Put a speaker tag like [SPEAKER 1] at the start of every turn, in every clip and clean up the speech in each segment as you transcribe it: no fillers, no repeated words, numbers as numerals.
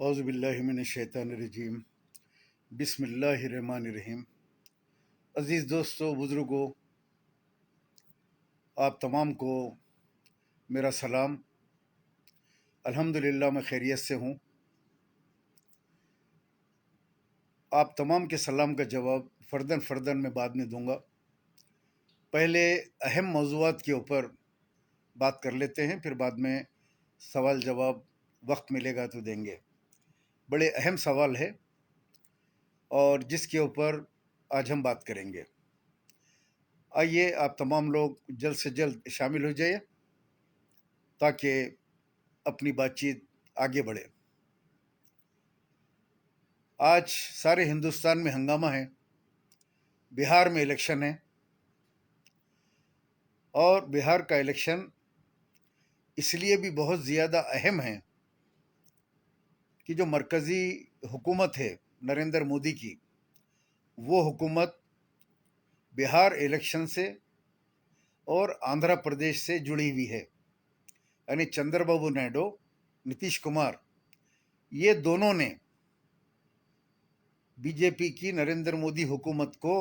[SPEAKER 1] औज़ुबिल्लाहिमिनश्शैतानिर्रजीम बिस्मिल्लाहिर्रहमानिर्रहीम। अज़ीज़ दोस्तों, बुज़ुर्गों, आप तमाम को मेरा सलाम। अल्हम्दुलिल्लाह मैं खैरियत से हूँ। आप तमाम के सलाम का जवाब फ़र्दन फ़र्दन मैं बाद में दूँगा। पहले अहम मौज़ूआत के ऊपर बात कर लेते हैं, फिर बाद में सवाल जवाब वक्त मिलेगा तो देंगे। बड़े अहम सवाल है और जिसके ऊपर आज हम बात करेंगे। आइए आप तमाम लोग जल्द से जल्द शामिल हो जाइए ताकि अपनी बातचीत आगे बढ़े। आज सारे हिंदुस्तान में हंगामा है। बिहार में इलेक्शन है और बिहार का इलेक्शन इसलिए भी बहुत ज़्यादा अहम है कि जो मरकज़ी हुकूमत है नरेंद्र मोदी की, वो हुकूमत बिहार इलेक्शन से और आंध्र प्रदेश से जुड़ी हुई है। यानी चंद्रबाबू नायडू, नीतीश कुमार, ये दोनों ने बीजेपी की नरेंद्र मोदी हुकूमत को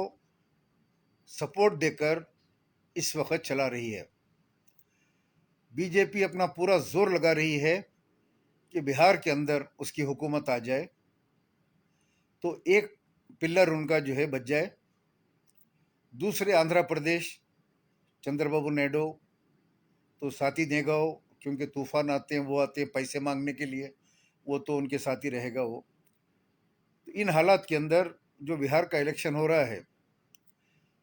[SPEAKER 1] सपोर्ट देकर इस वक्त चला रही है। बीजेपी अपना पूरा जोर लगा रही है कि बिहार के अंदर उसकी हुकूमत आ जाए तो एक पिलर उनका जो है बच जाए। दूसरे आंध्र प्रदेश, चंद्रबाबू नायडू तो साथ ही देगा वो, क्योंकि तूफान आते हैं, वो आते हैं पैसे मांगने के लिए, वो तो उनके साथ ही रहेगा वो। तो इन हालात के अंदर जो बिहार का इलेक्शन हो रहा है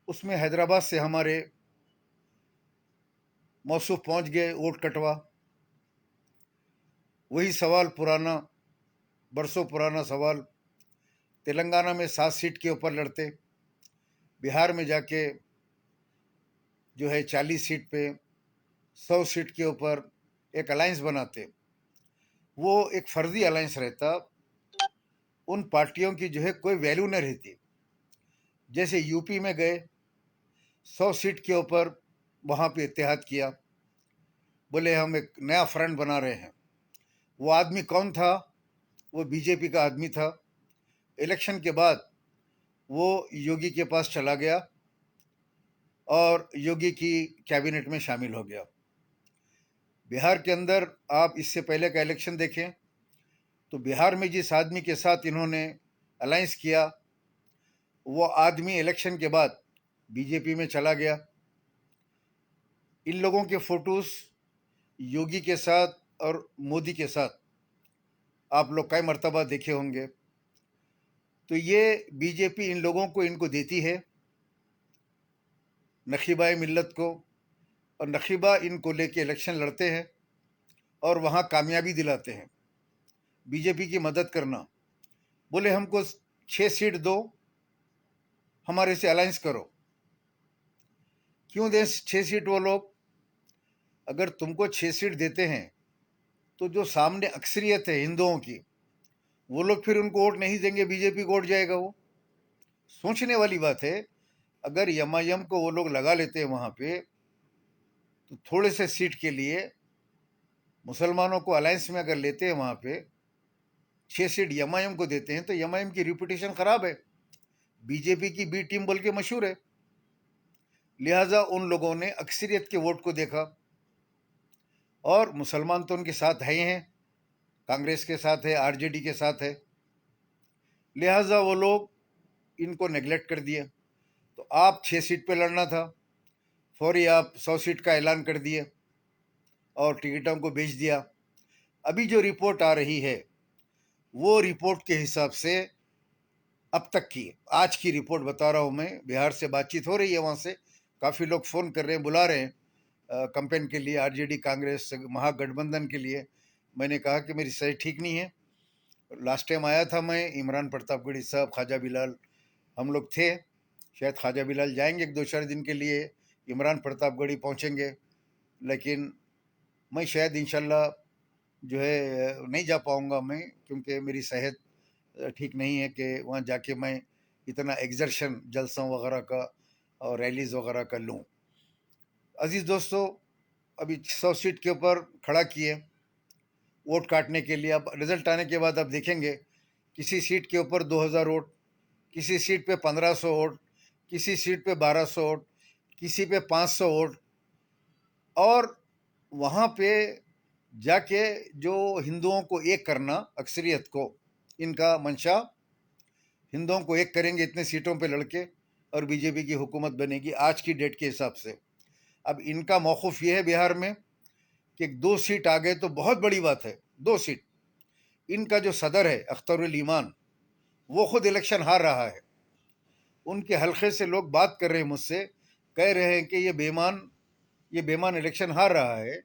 [SPEAKER 1] उसमें हैदराबाद से हमारे मौसूफ पहुंच गए वोट कटवा। वही सवाल पुराना, बरसों पुराना सवाल। तेलंगाना में 7 सीट के ऊपर लड़ते, बिहार में जाके जो है 40 सीट पे, 100 सीट के ऊपर एक अलायंस बनाते। वो एक फर्जी अलायंस रहता, उन पार्टियों की जो है कोई वैल्यू नहीं रहती। जैसे यूपी में गए, 100 सीट के ऊपर वहाँ पे इत्तेहाद किया, बोले हम एक नया फ्रंट बना रहे हैं। वो आदमी कौन था? वो बीजेपी का आदमी था। इलेक्शन के बाद वो योगी के पास चला गया और योगी की कैबिनेट में शामिल हो गया। बिहार के अंदर आप इससे पहले का इलेक्शन देखें तो बिहार में जिस आदमी के साथ इन्होंने अलायंस किया, वो आदमी इलेक्शन के बाद बीजेपी में चला गया। इन लोगों के फोटोज योगी के साथ और मोदी के साथ आप लोग कई मर्तबा देखे होंगे। तो ये बीजेपी इन लोगों को इनको देती है, नखीबाई मिल्लत को, और नखीबा इनको लेके इलेक्शन लड़ते हैं और वहाँ कामयाबी दिलाते हैं। बीजेपी की मदद करना, बोले हमको 6 सीट दो, हमारे से अलायंस करो। क्यों दें 6 सीट वो लोग? अगर तुमको 6 सीट देते हैं तो जो सामने अक्सरियत है हिंदुओं की, वो लोग फिर उनको वोट नहीं देंगे, बीजेपी को वोट जाएगा वो। सोचने वाली बात है। अगर यमायम को वो लोग लगा लेते हैं वहां पे, तो थोड़े से सीट के लिए मुसलमानों को अलायंस में अगर लेते हैं, वहां पे 6 सीट यमायम को देते हैं तो यमायम की रिपुटेशन खराब है, बीजेपी की बी टीम बोल के मशहूर है। लिहाजा उन लोगों ने अक्सरियत के वोट को देखा, और मुसलमान तो उनके साथ है ही हैं, कांग्रेस के साथ है, आरजेडी के साथ है। लिहाजा वो लोग इनको नेगलेक्ट कर दिया। तो आप 6 सीट पे लड़ना था, फौरी आप 100 सीट का ऐलान कर दिए और टिकटों को बेच दिया। अभी जो रिपोर्ट आ रही है, वो रिपोर्ट के हिसाब से अब तक की, आज की रिपोर्ट बता रहा हूं मैं, बिहार से बातचीत हो रही है वहां से, काफ़ी लोग फ़ोन कर रहे हैं, बुला रहे हैं कैंपेन के लिए, आरजेडी कांग्रेस महागठबंधन के लिए। मैंने कहा कि मेरी सेहत ठीक नहीं है। लास्ट टाइम आया था मैं, इमरान प्रतापगढ़ी साहब, ख्वाजा बिलाल, हम लोग थे। शायद ख्वाजा बिलाल जाएंगे 1-2-4 दिन के लिए, इमरान प्रतापगढ़ी पहुंचेंगे, लेकिन मैं शायद इंशाल्लाह जो है नहीं जा पाऊंगा मैं, क्योंकि मेरी सेहत ठीक नहीं है कि वहाँ जाके मैं इतना एग्जर्शन जलसों वगैरह का और रैलीज वगैरह का लूँ। अजीज़ दोस्तों, अभी 100 सीट के ऊपर खड़ा किए वोट काटने के लिए। अब रिजल्ट आने के बाद आप देखेंगे, किसी सीट के ऊपर 2000 वोट, किसी सीट पे 1500 वोट, किसी सीट पे 1200 वोट, किसी पे 500 वोट। और वहाँ पे जाके जो हिंदुओं को एक करना, अक्सरियत को, इनका मंशा, हिंदुओं को एक करेंगे इतने सीटों पे लड़के और बीजेपी की हुकूमत बनेगी आज की डेट के हिसाब से। अब इनका मौक़िफ़ ये है बिहार में कि 2 सीट आ गए तो बहुत बड़ी बात है, 2 सीट। इनका जो सदर है अख्तरुल ईमान, वो खुद इलेक्शन हार रहा है। उनके हल्के से लोग बात कर रहे हैं मुझसे, कह रहे हैं कि ये बेईमान इलेक्शन हार रहा है।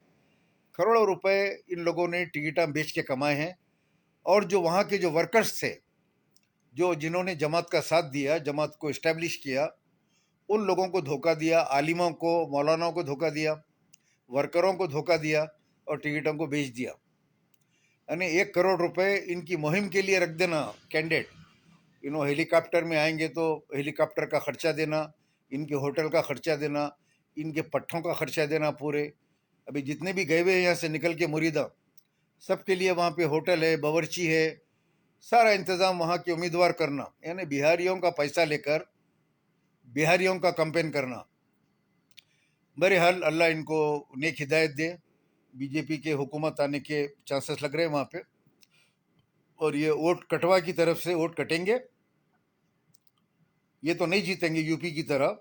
[SPEAKER 1] करोड़ों रुपए इन लोगों ने टिकटा बेच के कमाए हैं। और जो वहाँ के जो वर्कर्स थे, जो जिन्होंने जमात का साथ दिया, जमात को इस्टेब्लिश किया, उन लोगों को धोखा दिया, आलिमों को, मौलानाओं को धोखा दिया, वर्करों को धोखा दिया और टिकटों को बेच दिया। यानी 1 करोड़ रुपए इनकी मुहिम के लिए रख देना कैंडिडेट। इन्हों हेलीकॉप्टर में आएंगे तो हेलीकॉप्टर का खर्चा देना, इनके होटल का खर्चा देना, इनके पट्ठों का खर्चा देना पूरे। अभी जितने भी गए हुए हैं यहाँ से निकल के मुरीदा, सबके लिए वहाँ पे होटल है, बावर्ची है, सारा इंतज़ाम वहाँ के उम्मीदवार करना, यानी बिहारियों का पैसा लेकर बिहारियों का कैंपेन करना। बहरहाल अल्लाह इनको नेक हिदायत दे। बीजेपी के हुकूमत आने के चांसेस लग रहे हैं वहाँ पे, और ये वोट कटवा की तरफ से वोट कटेंगे। ये तो नहीं जीतेंगे यूपी की तरह,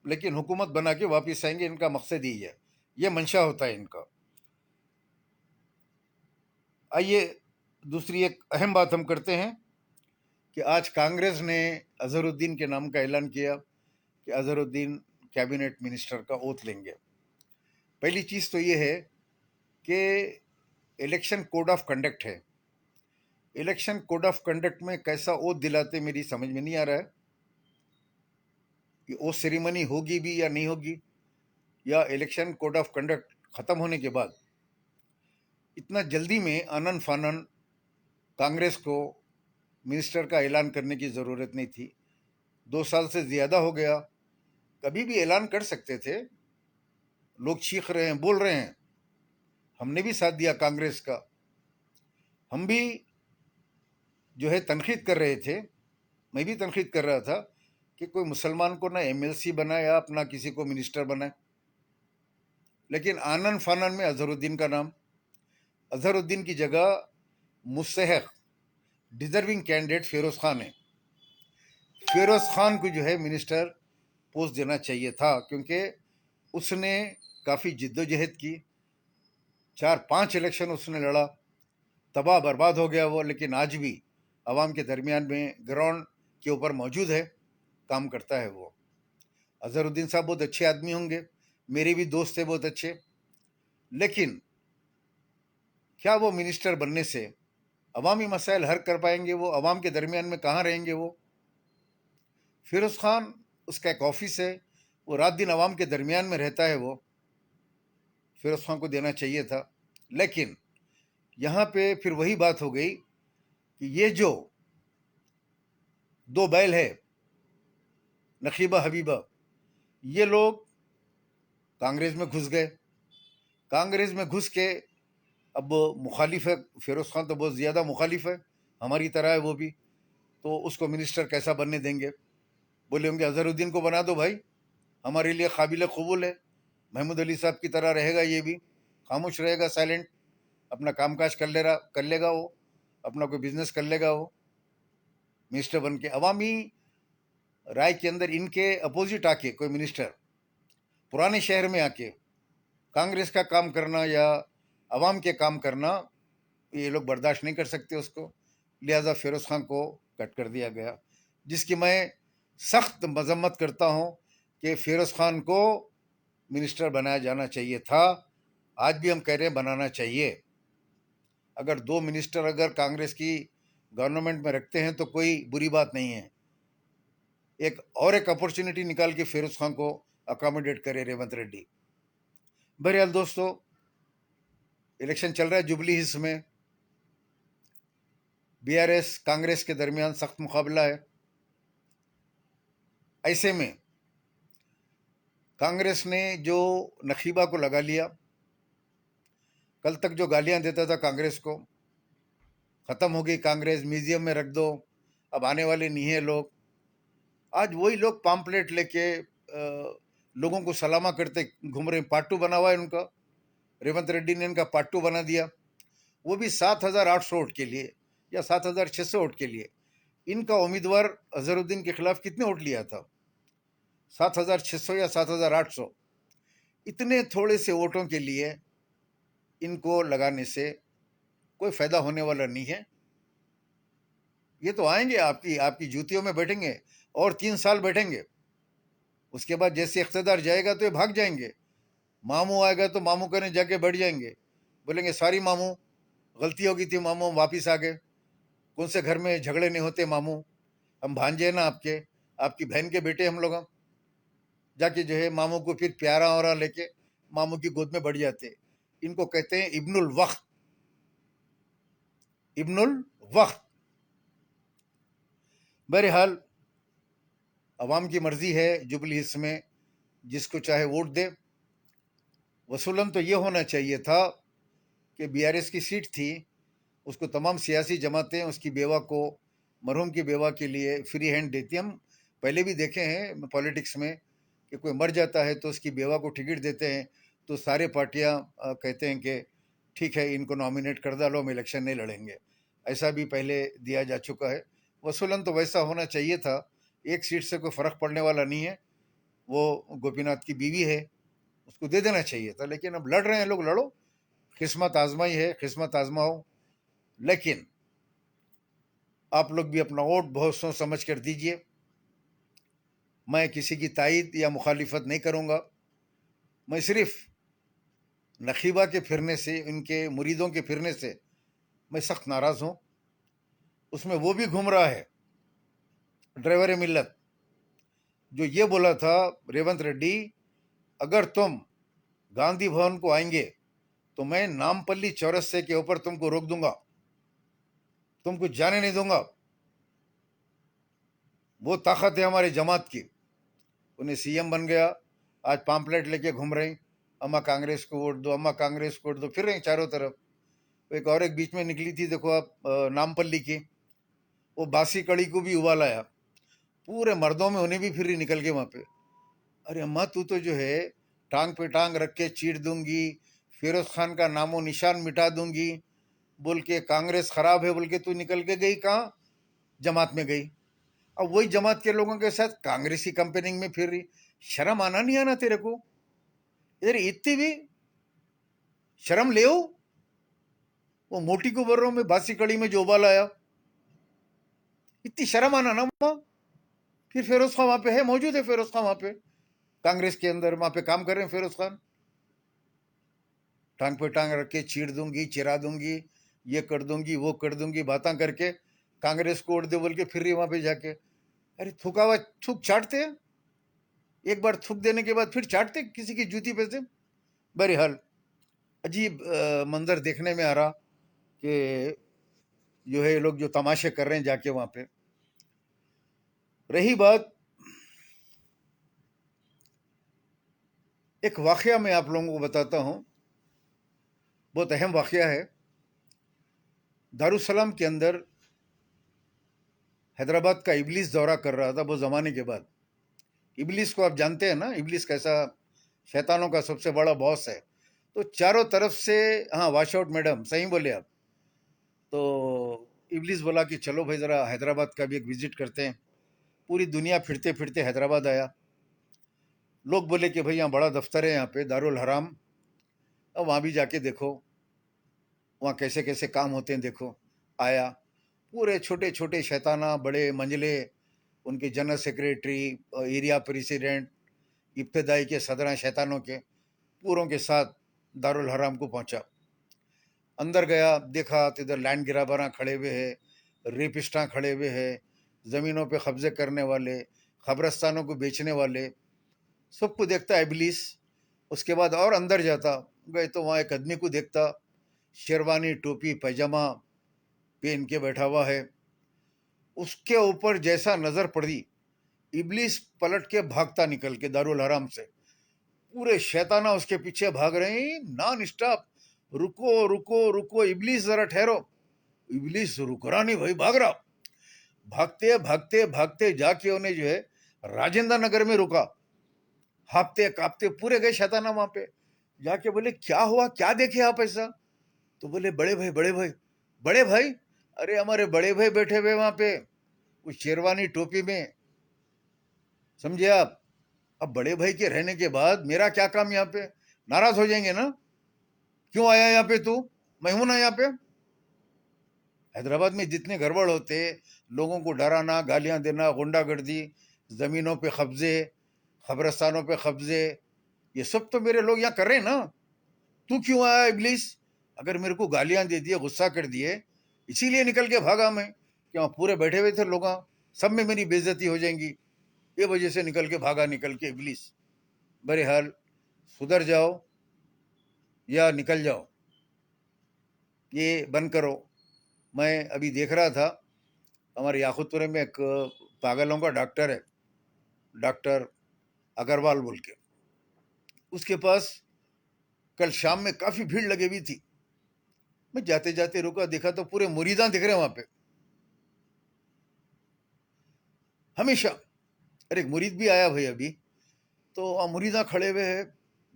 [SPEAKER 1] लेकिन हुकूमत बना के वापस आएंगे। इनका मकसद ही है, ये मंशा होता है इनका। आइए दूसरी एक अहम बात हम करते हैं कि आज कांग्रेस ने अजहरुद्दीन के नाम का ऐलान किया कि अजहरुद्दीन कैबिनेट मिनिस्टर का ओथ लेंगे। पहली चीज़ तो ये है कि इलेक्शन कोड ऑफ कंडक्ट है। इलेक्शन कोड ऑफ कंडक्ट में कैसा ओथ दिलाते मेरी समझ में नहीं आ रहा है कि ओथ सेरेमनी होगी भी या नहीं होगी, या इलेक्शन कोड ऑफ कंडक्ट खत्म होने के बाद इतना जल्दी में आनन फानन कांग्रेस को मिनिस्टर का ऐलान करने की ज़रूरत नहीं थी। 2 साल से ज़्यादा हो गया, कभी भी ऐलान कर सकते थे। लोग चीख रहे हैं, बोल रहे हैं, हमने भी साथ दिया कांग्रेस का। हम भी जो है तनकीद कर रहे थे, मैं भी तनकीद कर रहा था कि कोई मुसलमान को ना एमएलसी बनाए या अपना किसी को मिनिस्टर बनाए। लेकिन आनन फानन में अजहरुद्दीन का नाम, अजहरुद्दीन की जगह मुस्तहक डिजर्विंग कैंडिडेट फिरोज खान है। फिरोज खान को जो है मिनिस्टर पोस्ट देना चाहिए था, क्योंकि उसने काफ़ी जिद्दोजहद की, 4-5 इलेक्शन उसने लड़ा, तबाह बर्बाद हो गया वो, लेकिन आज भी आवाम के दरमियान में ग्राउंड के ऊपर मौजूद है, काम करता है वो। अजहरुद्दीन साहब बहुत अच्छे आदमी होंगे, मेरे भी दोस्त थे बहुत अच्छे, लेकिन क्या वो मिनिस्टर बनने से अवामी मसाइल हल कर पाएंगे? वो अवाम के दरमियान में कहाँ रहेंगे वो? फिरोज खान, उसका एक ऑफिस है, वो रात दिन अवाम के दरमियान में रहता है। वो फिरोज खान को देना चाहिए था। लेकिन यहाँ पे फिर वही बात हो गई कि ये जो 2 बैल है, नकीबा हबीबा, ये लोग कांग्रेस में घुस गए। कांग्रेस में घुस के अब मुखालिफ है, फिरोज खान तो बहुत ज़्यादा मुखालिफ है, हमारी तरह है वो भी, तो उसको मिनिस्टर कैसा बनने देंगे? बोले होंगे अजहरुद्दीन को बना दो भाई, हमारे लिए काबिल कबूल है, महमूद अली साहब की तरह रहेगा, ये भी खामोश रहेगा, साइलेंट, अपना कामकाज कर लेगा वो, अपना कोई बिजनेस कर लेगा वो, मिनिस्टर बन के। अवामी राय के अंदर इनके अपोजिट आके कोई मिनिस्टर पुराने शहर में आके कांग्रेस का काम करना या अवाम के काम करना, ये लोग बर्दाश्त नहीं कर सकते उसको। लिहाजा फिरोज खान को कट कर दिया गया, जिसकी मैं सख्त मजम्मत करता हूँ कि फिरोज खान को मिनिस्टर बनाया जाना चाहिए था। आज भी हम कह रहे हैं बनाना चाहिए। अगर दो मिनिस्टर अगर कांग्रेस की गवर्नमेंट में रखते हैं तो कोई बुरी बात नहीं है। एक अपॉर्चुनिटी निकाल के फिरोज खान को अकोमोडेट करे रेवंत रेड्डी। बहरहाल दोस्तों, इलेक्शन चल रहा है जुबली हिल्स में। बीआरएस कांग्रेस के दरमियान सख्त मुकाबला है। ऐसे में कांग्रेस ने जो नखीबा को लगा लिया, कल तक जो गालियां देता था कांग्रेस को, खत्म हो गई कांग्रेस, म्यूजियम में रख दो, अब आने वाले नहीं है लोग। आज वही लोग पाम्पलेट लेके लोगों को सलामा करते घूम रहे। पार्ट 2 बना हुआ है उनका, रेवंत रेड्डी ने इनका पार्ट 2 बना दिया, वो भी 7,800 वोट के लिए या 7,600 वोट के लिए। इनका उम्मीदवार अजहरुद्दीन के खिलाफ कितने वोट लिया था? 7,600 या 7,800। इतने थोड़े से वोटों के लिए इनको लगाने से कोई फायदा होने वाला नहीं है। ये तो आएंगे आपकी आपकी जूतियों में बैठेंगे और 3 साल बैठेंगे। उसके बाद जैसे इख्तिदार जाएगा तो ये भाग जाएंगे। मामू आएगा तो मामू करने जाके बैठ जाएंगे, बोलेंगे सॉरी मामू, गलती हो गई थी मामू, हम वापिस आ गए। कौन से घर में झगड़े नहीं होते मामू, हम भांजे हैं ना आपके, आपकी बहन के बेटे हम लोग। हम जाके जो है मामू को फिर प्यारा और लेके मामू की गोद में बढ़ जाते। इनको कहते हैं इब्नुल वक्त, इब्नुल वक्त। बहरहाल अवाम की मर्जी है, जुबली हिल्स में जिसको चाहे वोट दे। वसूलन तो ये होना चाहिए था कि बीआरएस की सीट थी, उसको तमाम सियासी जमातें उसकी बेवा को, मरहूम की बेवा के लिए फ्री हैंड देती। हम पहले भी देखे हैं पॉलिटिक्स में कि कोई मर जाता है तो उसकी बेवा को टिकट देते हैं, तो सारे पार्टियां कहते हैं कि ठीक है इनको नॉमिनेट कर डालो, हम इलेक्शन नहीं लड़ेंगे। ऐसा भी पहले दिया जा चुका है। वसूलन तो वैसा होना चाहिए था। एक सीट से कोई फर्क पड़ने वाला नहीं है, वो गोपीनाथ की बीवी है, उसको दे देना चाहिए था। लेकिन अब लड़ रहे हैं लोग, लड़ो, किस्मत आजमाई है, किस्मत आजमाओ। लेकिन आप लोग भी अपना वोट बहुत सोच समझ कर दीजिए। मैं किसी की तायद या मुखालिफत नहीं करूंगा। मैं सिर्फ नखीबा के फिरने से, इनके मुरीदों के फिरने से मैं सख्त नाराज हूं। उसमें वो भी घूम रहा है, ड्राइवर मिल्लत, जो ये बोला था रेवंत रेड्डी, अगर तुम गांधी भवन को आएंगे तो मैं नामपल्ली चौरस्ते के ऊपर तुमको रोक दूंगा, तुमको जाने नहीं दूंगा। वो ताकत है हमारी जमात की। उन्हें सीएम बन गया, आज पाम्पलेट लेके घूम रहे, अम्मा कांग्रेस को वोट दो, अम्मा कांग्रेस को वोट दो, फिर रहे चारों तरफ। एक और एक बीच में निकली थी, देखो आप, नामपल्ली की, वो बासी कड़ी को भी उबाल आया, पूरे मर्दों में उन्हें भी फिर निकल के वहां पे। अरे अम्मा तू तो जो है टांग पे टांग रख के चीर दूंगी, फिरोज खान का नामो निशान मिटा दूंगी बोल के, कांग्रेस खराब है बोल के तू निकल के गई कहाँ? जमात में गई। अब वही जमात के लोगों के साथ कांग्रेसी कंपेनिंग में फिर रही। शर्म आना नहीं आना तेरे को? इधर इतनी भी शर्म ले। वो मोटी को बोल रहा हूं मैं, बासी कड़ी में जो उबाल आया, इतनी शर्म आना ना माँ। फिर फिरोज खान वहां पे है, मौजूद है फिरोज खान वहां पे, कांग्रेस के अंदर वहां पे काम कर रहे हैं फिरोज खान। टांग पे टांग रख के चीर दूंगी, चिरा दूंगी, ये कर दूंगी, वो कर दूंगी, बातें करके कांग्रेस को वोट दे बोल के फिर रही वहां पे जाके। अरे थूका हुआ थूक चाटते हैं, एक बार थूक देने के बाद फिर चाटते किसी की जूती पे से। बहरहाल अजीब मंजर देखने में आ रहा कि जो है ये लोग जो तमाशे कर रहे हैं जाके वहां पे। रही बात, एक वाकया मैं आप लोगों को बताता हूं, बहुत अहम वाकया है। दारुसलाम के अंदर हैदराबाद का इबलीस दौरा कर रहा था, बहुत ज़माने के बाद। इबलीस को आप जानते हैं ना, इबलीस कैसा शैतानों का सबसे बड़ा बॉस है। तो चारों तरफ से, हाँ वॉश आउट मैडम, सही बोले आप। तो इबलीस बोला कि चलो भाई ज़रा हैदराबाद का भी एक विजिट करते हैं। पूरी दुनिया फिरते फिरते हैदराबाद आया। लोग बोले कि भाई यहाँ बड़ा दफ्तर है, यहाँ पे दारुल हराम, अब वहाँ भी जाके देखो, वहाँ कैसे कैसे काम होते हैं देखो। आया, पूरे छोटे छोटे शैताना, बड़े मंजले, उनके जनरल सेक्रेटरी, एरिया प्रेसिडेंट, इब्तदाई के सदरा शैतानों के पूरों के साथ दारुल हराम को पहुंचा। अंदर गया, देखा तो इधर लैंड ग्रैबरां खड़े हुए हैं, रेपिस्टां खड़े हुए हैं, ज़मीनों पे कब्जे करने वाले, खबरस्तानों को बेचने वाले, सबको देखता है इबलीस। उसके बाद और अंदर जाता, गए तो वहाँ एक आदमी को देखता, शेरवानी टोपी पैजामा पहन के बैठा हुआ है। उसके ऊपर जैसा नजर पड़ी, इबलीस पलट के भागता निकल के दारुल हराम से। पूरे शैताना उसके पीछे भाग रहे हैं नॉन स्टॉप। रुको रुको रुको, इबलीस जरा ठहरो। इबलीस रुक रहा नहीं भाई, भाग रहा। भागते भागते भागते जाके उन्हें जो है राजेंद्र नगर में रुका। हापते कांपते पूरे गए शैताना वहां पे जाके। बोले क्या हुआ, क्या देखे आप ऐसा? तो बोले बड़े भाई, बड़े भाई, बड़े भाई। अरे हमारे बड़े भाई बैठे हुए वहां पे, उस शेरवानी टोपी में, समझे आप? अब बड़े भाई के रहने के बाद मेरा क्या काम यहाँ पे? नाराज हो जाएंगे ना। क्यों आया यहाँ पे तू? मैं हूं ना यहाँ पे। हैदराबाद में जितने गड़बड़ होते, लोगों को डराना, गालियां देना, गुंडागर्दी, जमीनों पे कब्जे, खबरस्तानों पे कब्जे, ये सब तो मेरे लोग यहाँ कर रहे हैं ना। तू क्यों आया इबलीस? अगर मेरे को गालियां दे दिए, गुस्सा कर दिए, इसीलिए निकल के भागा मैं कि वहाँ पूरे बैठे हुए थे लोग, सब में मेरी बेइज्जती हो जाएंगी, ये वजह से निकल के भागा, निकल के इबलीस। बहरहाल सुधर जाओ या निकल जाओ, ये बंद करो। मैं अभी देख रहा था, हमारे याकुतपुरे में एक पागलों का डॉक्टर है, डॉक्टर अग्रवाल बोल के। उसके पास कल शाम में काफी भीड़ लगी हुई थी। मैं जाते जाते रुका, देखा तो पूरे मुरीदा दिख रहे हैं वहां पे हमेशा। अरे एक मुरीद भी आया भाई अभी, तो वहां मुरीदा खड़े हुए हैं,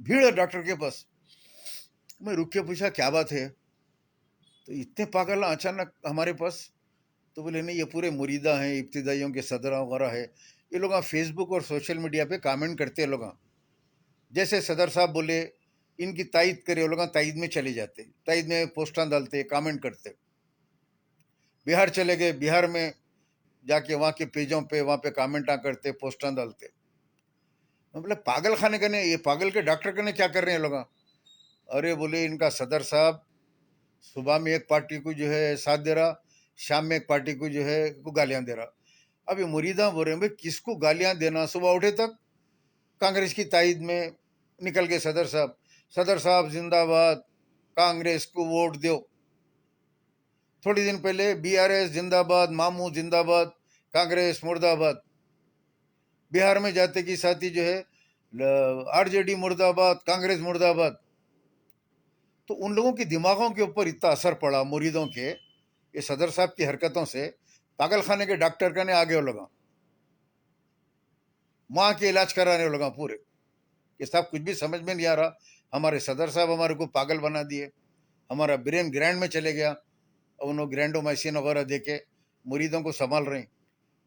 [SPEAKER 1] भीड़ है डॉक्टर के पास। मैं रुक के पूछा क्या बात है? तो इतने पागल अचानक हमारे पास? तो बोले नहीं, ये पूरे मुरीदा हैं, इब्तिदाइयों के सदर वगैरह है। ये लोग फेसबुक और सोशल मीडिया पे कमेंट करते हैं लोग। जैसे सदर साहब बोले, इनकी तायद करे, वो लोग तायद में चले जाते, तायद में पोस्टां डालते, कमेंट करते। बिहार चले गए, बिहार में जाके वहाँ के पेजों पे, वहाँ पे कमेंटा करते, पोस्टां डालते। मतलब पागल खाने करने, ये पागल के डॉक्टर करने क्या कर रहे हैं लोग? अरे बोले इनका सदर साहब सुबह में एक पार्टी को जो है साथ दे रहा, शाम में एक पार्टी को जो है को गालियां दे रहा। अब ये मुरीदा बोल रहे हैं भाई किसको गालियां देना? सुबह उठे तक कांग्रेस की तायद में निकल के सदर साहब जिंदाबाद, कांग्रेस को वोट दो। थोड़ी दिन पहले बीआरएस जिंदाबाद, मामू जिंदाबाद, कांग्रेस मुर्दाबाद। बिहार में जाते की साथी जो है आरजेडी मुर्दाबाद, कांग्रेस मुर्दाबाद। तो उन लोगों के दिमागों के ऊपर इतना असर पड़ा मुरीदों के, ये सदर साहब की हरकतों से पागल खाने के डॉक्टर करने आगे लगा, माँ के इलाज कराने लगा पूरे। ये साहब कुछ भी समझ में नहीं आ रहा, हमारे सदर साहब हमारे को पागल बना दिए, हमारा ब्रेन ग्रैंड में चले गया। और उन्होंने ग्रैंडोमाइसिन वगैरह दे के मुरीदों को संभाल रहे हैं।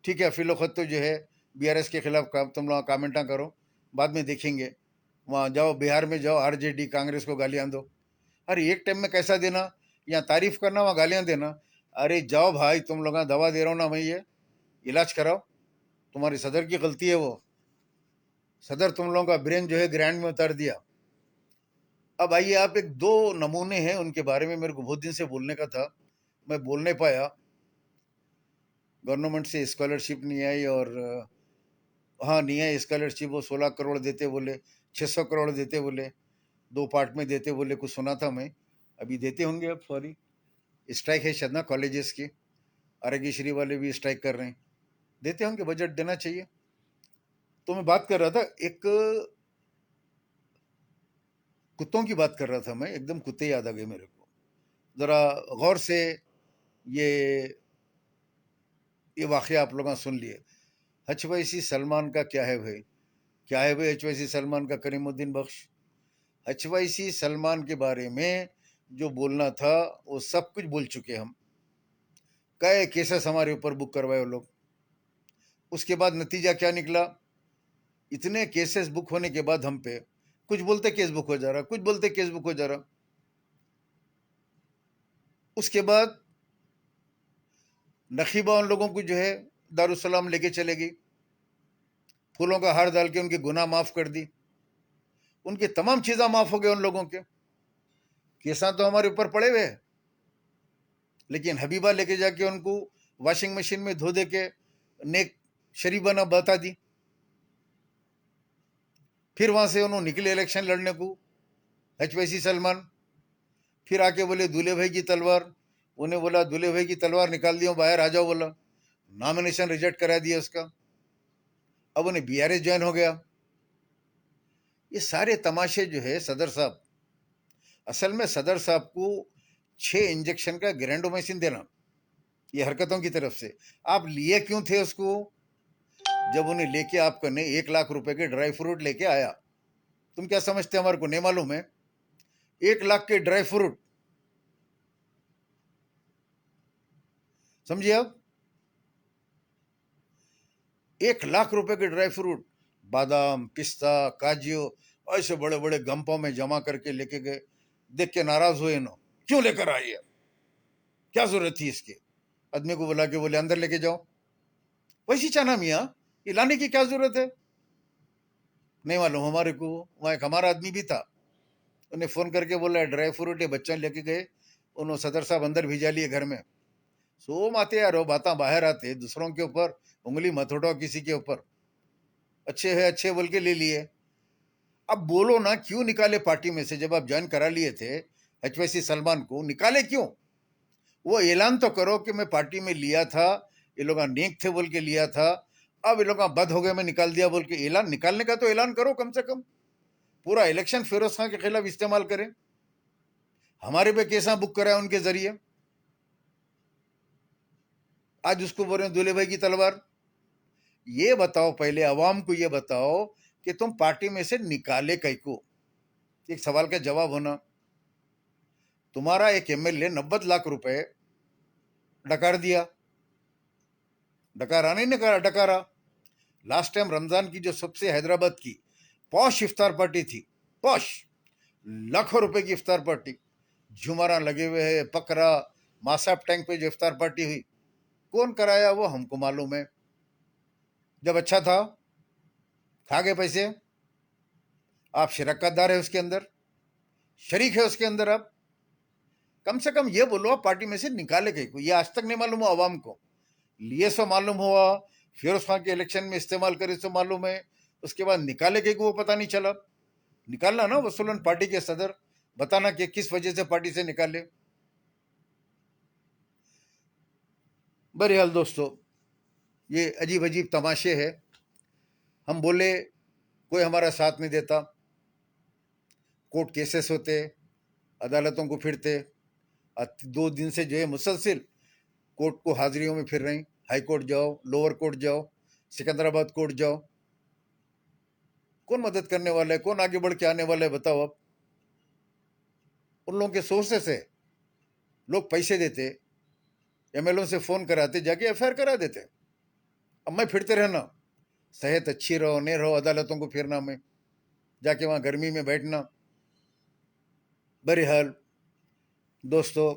[SPEAKER 1] ठीक है, फिलोखत तो जो है बीआरएस के खिलाफ तुम लोग कमेंटा करो, बाद में देखेंगे। वहाँ जाओ, बिहार में जाओ, आरजेडी कांग्रेस को गालियां दो। अरे एक टाइम में कैसा देना, यहाँ तारीफ करना, वहाँ गालियां देना। अरे जाओ भाई, तुम लोग दवा दे रहा हूँ ना मैं, ये इलाज कराओ। तुम्हारी सदर की गलती है वो, सदर तुम लोगों का ब्रेन जो है ग्रैंड में उतार दिया। अब आइए आप, एक दो नमूने हैं उनके बारे में मेरे को बहुत दिन से बोलने का था, मैं बोल नहीं पाया। गवर्नमेंट से स्कॉलरशिप नहीं आई, और हाँ नहीं आई स्कॉलरशिप। वो 16 करोड़ देते बोले, 600 करोड़ देते बोले, दो पार्ट में देते बोले, कुछ सुना था मैं। अभी देते होंगे अब, सॉरी। स्ट्राइक है शायद ना कॉलेजेस की, आरोग्यश्री वाले भी स्ट्राइक कर रहे हैं, देते होंगे, बजट देना चाहिए। तो मैं बात कर रहा था, एक कुत्तों की बात कर रहा था मैं, एकदम कुत्ते याद आ गए मेरे को। जरा गौर से ये ये वाकया आप लोग सुन लिए। हचवैसी सलमान का क्या है भाई, क्या है भाई हचवैसी सलमान का, करीमुद्दीन बख्श? हचवैसी सलमान के बारे में जो बोलना था वो सब कुछ बोल चुके हम। कई केसेस हमारे ऊपर बुक करवाए वो लोग। उसके बाद नतीजा क्या निकला? इतने केसेस बुक होने के बाद हम पे कुछ बोलते केस बुक हो जा रहा, कुछ बोलते केस बुक हो जा रहा। उसके बाद नखीबा उन लोगों को जो है दारुसलाम लेके चले गई। फूलों का हार डाल के उनके गुनाह माफ कर दी, उनकी तमाम चीज़ें माफ हो गए उन लोगों के। केसा तो हमारे ऊपर पड़े हुए हैं, लेकिन हबीबा लेके जाके उनको वॉशिंग मशीन में धो दे के नेक शरीफ बना बता दी। फिर वहां से उन्होंने निकले इलेक्शन लड़ने को, एचवाईसी सलमान। फिर आके बोले दूल्हे भाई की तलवार, उन्हें बोला दूल्हे भाई की तलवार निकाल दियो, बाहर आ जाओ बोला। नॉमिनेशन रिजेक्ट करा दिया उसका। अब उन्हें बीआरएस ज्वाइन हो गया। ये सारे तमाशे जो है सदर साहब, असल में सदर साहब को 6 इंजेक्शन का ग्रैंडोमाइसिन देना, ये हरकतों की तरफ से। आप लिए क्यों थे उसको? जब उन्हें लेके आप करने 1 लाख रुपए के ड्राई फ्रूट लेके आया, तुम क्या समझते हमारे को नहीं मालूम है? 1 लाख के ड्राई फ्रूट, समझिए आप, 1 लाख रुपए के ड्राई फ्रूट, बादाम, पिस्ता, काजू, ऐसे बड़े बड़े गंपों में जमा करके लेके गए। देख के नाराज हुए ना, क्यों लेकर आई है, क्या जरूरत थी इसकी? आदमी को बुला के बोले अंदर लेके जाओ। वैसी चाना मियाँ, ये लाने की क्या जरूरत है? नहीं मालूम हमारे को। वहां एक हमारा आदमी भी था, उन्हें फोन करके बोला ड्राई फ्रूट ये बच्चा लेके गए, उन्होंने सदर साहब अंदर भिजा लिए घर में। सोम आते यार, वो बातें बाहर आते, दूसरों के ऊपर उंगली मत उठाओ किसी के ऊपर। अच्छे है अच्छे बोल के ले लिए। अब बोलो ना, क्यों निकाले पार्टी में से? जब आप ज्वाइन करा लिए थे एचवाईसी सलमान को, निकाले क्यों? वो ऐलान तो करो कि मैं पार्टी में लिया था, ये लोग नेक थे बोल के लिया था, अब ये लोग बद हो गए मैं निकाल दिया बोल के। ऐलान निकालने का तो ऐलान करो कम से कम। पूरा इलेक्शन फिरोज खान के खिलाफ इस्तेमाल करें। हमारे पे केसा बुक कराया उनके जरिए, आज उसको बोल रहे हैं दूल्हे भाई की तलवार। ये बताओ पहले अवाम को, ये बताओ कि तुम पार्टी में से निकाले कई को? एक सवाल का जवाब होना। तुम्हारा एक एमएलए 90 लाख रुपए डकार दिया, डकारा नहीं नकारा, डकारा। लास्ट टाइम रमजान की जो सबसे हैदराबाद की पॉश इफ्तार पार्टी थी, पॉश, लाखों रुपए की इफ्तार पार्टी, झुमरा लगे हुए है, पकरा, मासाब टैंक पे जो इफ्तार पार्टी हुई, कौन कराया वो हमको मालूम है। जब अच्छा था, खा गए पैसे। आप शिरकतदार है उसके अंदर, शरीक है उसके अंदर। आप कम से कम ये बोलो आप पार्टी में से निकाले गए को। ये आज तक नहीं मालूम हुआ आवाम को। लिए सो मालूम हुआ, फिरोज खान के इलेक्शन में इस्तेमाल करे सो मालूम है, उसके बाद निकाले गए को वो पता नहीं चला। निकालना ना वसूलन पार्टी के सदर, बताना कि किस वजह से पार्टी से निकाले। बहरहाल दोस्तों, ये अजीब अजीब तमाशे है। हम बोले कोई हमारा साथ नहीं देता, कोर्ट केसेस होते, अदालतों को फिरते। 2 दिन से जो है मुसलसिल कोर्ट को हाजिरियों में फिर रही। हाई कोर्ट जाओ, लोअर कोर्ट जाओ, सिकंदराबाद कोर्ट जाओ। कौन मदद करने वाला है? कौन आगे बढ़ के आने वाला है? बताओ आप। उन लोगों के सोर्सेस है, लोग पैसे देते, एमएलओ से फोन कराते, जाके एफआईआर करा देते। अब मैं फिरते रहना, सेहत अच्छी रहो नहीं रहो, अदालतों को फिरना, मैं जाके वहां गर्मी में बैठना। बहरहाल दोस्तों,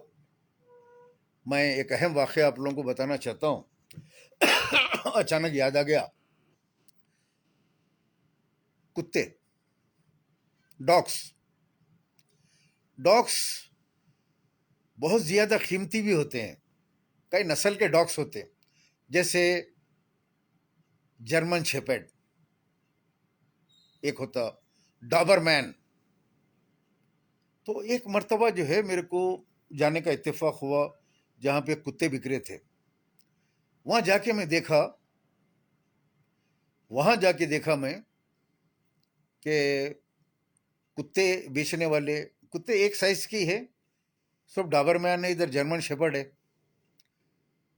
[SPEAKER 1] मैं एक अहम वाक़या आप लोगों को बताना चाहता हूं। अचानक याद आ गया। कुत्ते, डॉग्स, डॉग्स बहुत ज्यादा कीमती भी होते हैं। कई नस्ल के डॉग्स होते हैं, जैसे जर्मन शेपर्ड, एक होता डॉबरमैन। तो एक मर्तबा जो है मेरे को जाने का इत्तेफाक हुआ जहां पे कुत्ते बिक रहे थे। वहां जाके मैं देखा, वहां जाके देखा मैं कि कुत्ते बेचने वाले, कुत्ते एक साइज की है, सब डॉबरमैन है, इधर जर्मन शेपर्ड है।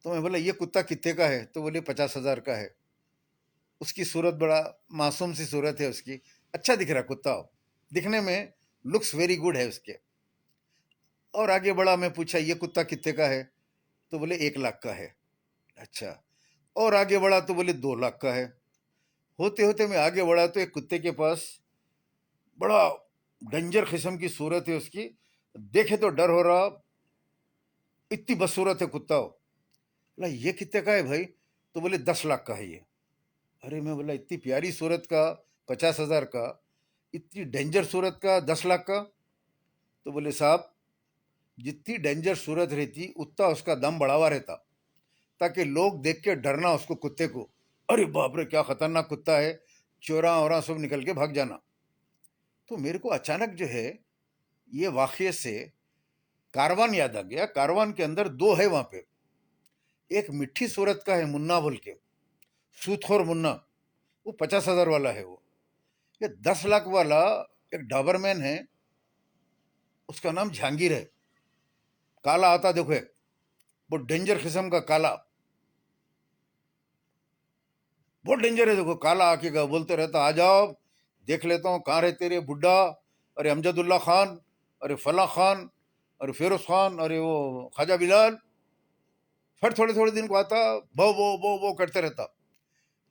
[SPEAKER 1] तो मैं बोला ये कुत्ता कितने का है? तो बोले 50,000 का है। उसकी सूरत बड़ा मासूम सी सूरत है उसकी, अच्छा दिख रहा कुत्ता, दिखने में लुक्स वेरी गुड है उसके। और आगे बढ़ा, मैं पूछा ये कुत्ता कितने का है? तो बोले 1 लाख का है। अच्छा। और आगे बढ़ा तो बोले 2 लाख का है। होते होते मैं आगे बढ़ा तो एक कुत्ते के पास बड़ा डेंजर किस्म की सूरत है उसकी, देखे तो डर हो रहा, इतनी बदसूरत है कुत्ता। बोला ये कितने का है भाई? तो बोले 10 लाख का है ये। अरे मैं बोला इतनी प्यारी सूरत का 50,000 का, इतनी डेंजर सूरत का 10 लाख का। तो बोले साहब, जितनी डेंजर सूरत रहती उतना उसका दम बढ़ावा रहता, ताकि लोग देख के डरना उसको, कुत्ते को, अरे बाप रे क्या खतरनाक कुत्ता है, चोरा ओरा सब निकल के भाग जाना। तो मेरे को अचानक जो है ये वाकये से कारवान याद आ गया। कारवान के अंदर दो है वहां पे, एक मिट्टी सूरत का है मुन्ना बोल के, सूतखोर मुन्ना, वो 50,000 वाला है वो। ये 10 लाख वाला एक डाबरमैन है, उसका नाम जहांगीर है। काला आता देखो, एक बहुत डेंजर किस्म का काला, बहुत डेंजर है। देखो काला आके का बोलते रहता, आ जाओ देख लेता हूँ कहाँ रहते रे बुड्ढा, अरे अमजदुल्ला खान, अरे फला खान, अरे फिरोज खान, अरे वो ख्वाजा बिलाल। फिर थोड़े थोड़े दिन को आता, बो करते रहता।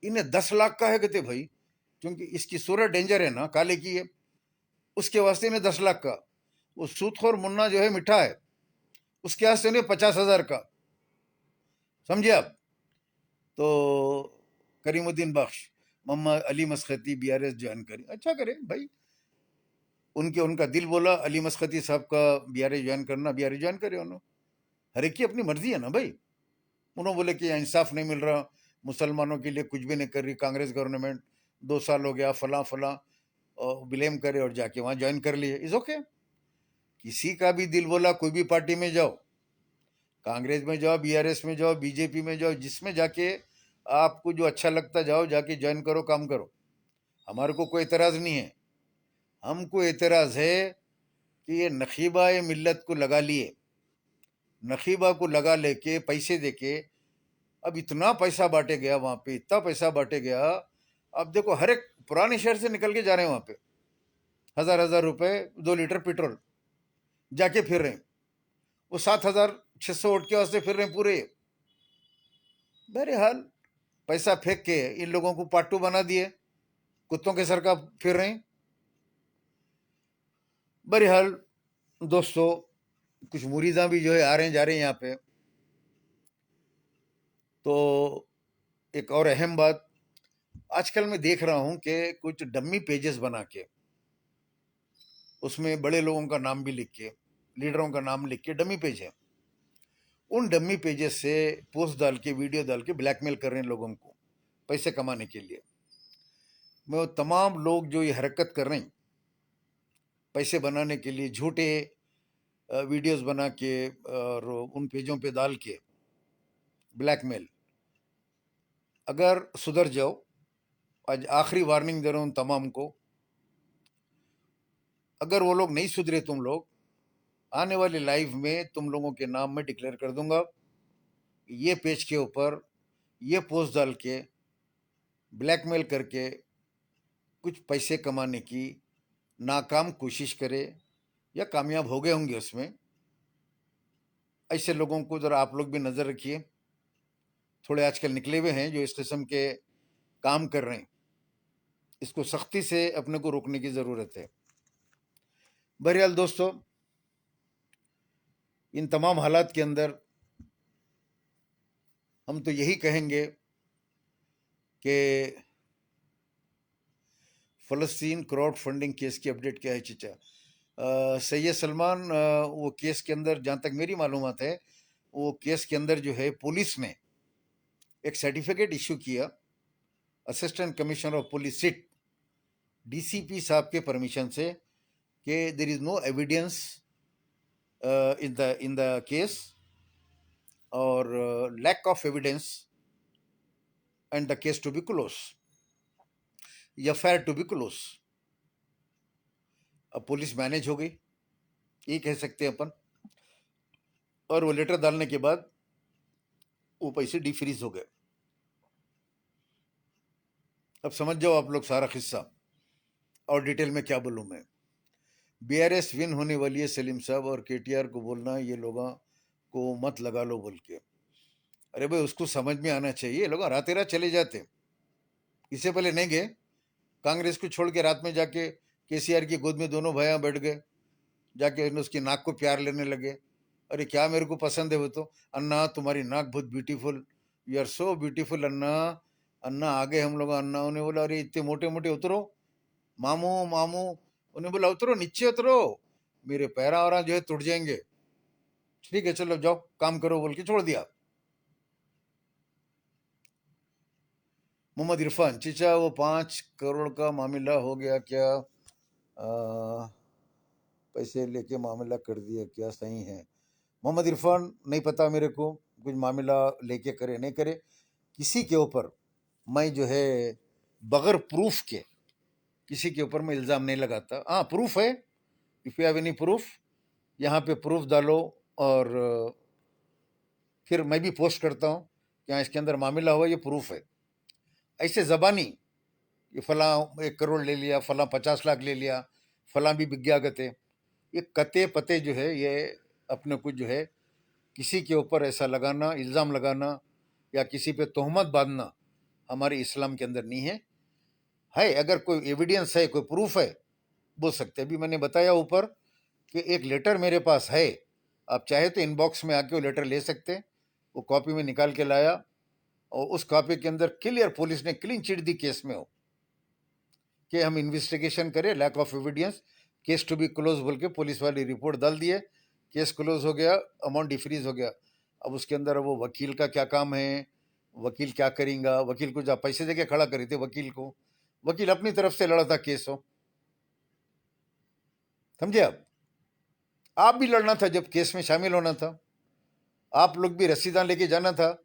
[SPEAKER 1] इन्हें 10 लाख का है कहते भाई, क्योंकि इसकी सूरत डेंजर है ना, काले की है, उसके वास्ते इन्हें 10 लाख का। वो सूतखोर मुन्ना जो है मिठा है, उसके वास्ते इन्हें 50,000 का। समझे आप? तो करीमुद्दीन बख्श, मोहम्मद अली मसखती बीआरएस ज्वाइन करी, अच्छा करे भाई, उनका दिल बोला अली मसखती साहब का बीआरएस ज्वाइन करना, बीआरएस ज्वाइन करे उन्होंने। हर एक की अपनी मर्जी है ना भाई। उन्होंने बोले कि यहाँ इंसाफ नहीं मिल रहा, मुसलमानों के लिए कुछ भी नहीं कर रही कांग्रेस गवर्नमेंट, 2 साल हो गया, फला फला, ब्लेम करे और जाके वहां ज्वाइन कर लिए, इज ओके। किसी का भी दिल बोला, कोई भी पार्टी में जाओ, कांग्रेस में जाओ, बीआरएस में जाओ, बीजेपी में जाओ, जिसमें जाके आपको जो अच्छा लगता जाओ, जाके ज्वाइन करो, काम करो। हमारे को कोई एतराज नहीं है। हमको एतराज है कि ये नखीबा ये मिल्लत को लगा लिए, नखीबा को लगा लेके पैसे देके, अब इतना पैसा बांटे गया वहां पे, इतना पैसा बांटे गया। अब देखो हर एक पुराने शहर से निकल के जा रहे हैं वहां पे, 1,000-1,000 रुपए 2 लीटर पेट्रोल, जाके फिर रहे हैं। वो 7,600 वोट के वास्ते फिर रहे हैं पूरे। बहरहाल पैसा फेंक के इन लोगों को पार्टू बना दिए, कुत्तों के सर का फिर रहे हैं। बहरहाल दोस्तों, कुछ मुरीदा भी जो है आ रहे हैं जा रहे हैं यहाँ पे। तो एक और अहम बात, आजकल मैं देख रहा हूं कि कुछ डम्मी पेजेस बना के, उसमें बड़े लोगों का नाम भी लिख के, लीडरों का नाम लिख के डम्मी पेज है, उन डम्मी पेजेस से पोस्ट डाल के, वीडियो डाल के ब्लैकमेल कर रहे हैं लोगों को पैसे कमाने के लिए। मैं वो तमाम लोग जो ये हरकत कर रहे हैं पैसे बनाने के लिए, झूठे वीडियोस बना के और उन पेजों पे डाल के ब्लैकमेल, अगर सुधर जाओ, आज आखिरी वार्निंग दे रहा हूं तमाम को, अगर वो लोग नहीं सुधरे, तुम लोग आने वाले लाइव में तुम लोगों के नाम में डिक्लेयर कर दूंगा। ये पेज के ऊपर ये पोस्ट डाल के ब्लैकमेल करके कुछ पैसे कमाने की नाकाम कोशिश करे या कामयाब हो गए होंगे उसमें, ऐसे लोगों को जरा आप लोग भी नजर रखिए। थोड़े आजकल निकले हुए हैं जो इस किस्म के काम कर रहे हैं, इसको सख्ती से अपने को रोकने की जरूरत है। बहरहाल दोस्तों, इन तमाम हालात के अंदर हम तो यही कहेंगे कि फ़लस्तीन क्राउड फंडिंग केस की अपडेट क्या है चचा? सैयद सलमान, वो केस के अंदर जहाँ तक मेरी मालूमात है, वो केस के अंदर जो है पुलिस ने एक सर्टिफिकेट इशू किया, assistant commissioner of police SIT, DCP साहब के परमिशन से, कि there is no evidence in the case, और lack of evidence, and the case to be close, FIR to be close. अब पुलिस मैनेज हो गई, ये कह सकते हैं अपन, और वो लेटर डालने के बाद वो पैसे डिफ्रीज हो गए। अब समझ जाओ आप लोग सारा किस्सा, और डिटेल में क्या बोलूं मैं। बीआरएस विन होने वाली है सलीम साहब, और केटीआर को बोलना ये लोगों को मत लगा लो बोल के। अरे भाई उसको समझ में आना चाहिए, लोग रात रात चले जाते, इससे पहले नहीं गए, कांग्रेस को छोड़ के रात में जाके केसीआर की गोद में दोनों भैया बैठ गए, जाके उसकी नाक को प्यार लेने लगे। अरे क्या मेरे को पसंद है वो तो, अन्ना तुम्हारी नाक बहुत beautiful, you are so beautiful Anna, Anna आगे, हम लोग, अन्ना उन्हें बोला अरे इतने मोटे मोटे उतरो, मामू मामू। उन्हें बोला उतरो, नीचे उतरो, मेरे पैरा वरा जो है टूट जाएंगे। ठीक है चलो जाओ काम करो बोल के छोड़ दिया। मोहम्मद इरफान चीचा, वो 5 करोड़ का मामला हो गया क्या? पैसे लेके मामला कर दिया क्या, सही है? मोहम्मद इरफान नहीं पता मेरे को, कुछ मामला लेके करे नहीं करे, किसी के ऊपर मैं जो है बगैर प्रूफ के किसी के ऊपर मैं इल्ज़ाम नहीं लगाता। हाँ प्रूफ है, if you have any proof, यहाँ पे प्रूफ डालो, और फिर मैं भी पोस्ट करता हूँ कि हाँ इसके अंदर मामला हुआ, ये प्रूफ है। ऐसे ज़बानी ये फलां 1 करोड़ ले लिया, फलां 50 लाख ले लिया, फलां भी बिक गया गते, ये कते पते जो है ये अपने को जो है किसी के ऊपर ऐसा लगाना, इल्ज़ाम लगाना या किसी पे तोहमत बांधना हमारे इस्लाम के अंदर नहीं है। अगर कोई एविडेंस है, कोई प्रूफ है, बोल सकते हैं। अभी मैंने बताया ऊपर कि एक लेटर मेरे पास है, आप चाहे तो इनबॉक्स में आके वो लेटर ले सकते हैं। वो कॉपी में निकाल के लाया, और उस कॉपी के अंदर क्लियर पुलिस ने क्लीन चिट दी केस में हो कि हम इन्वेस्टिगेशन करें, lack of evidence, case to be close बोल के पुलिस वाली रिपोर्ट डाल दिए, केस क्लोज हो गया, अमाउंट डिफ्रीज हो गया। अब उसके अंदर वो वकील का क्या काम है, वकील क्या करेगा, वकील को जब पैसे देके खड़ा करे थे वकील को, वकील अपनी तरफ से लड़ा था केस हो, समझे? आप भी लड़ना था, जब केस में शामिल होना था, आप लोग भी रसीदा लेके जाना था,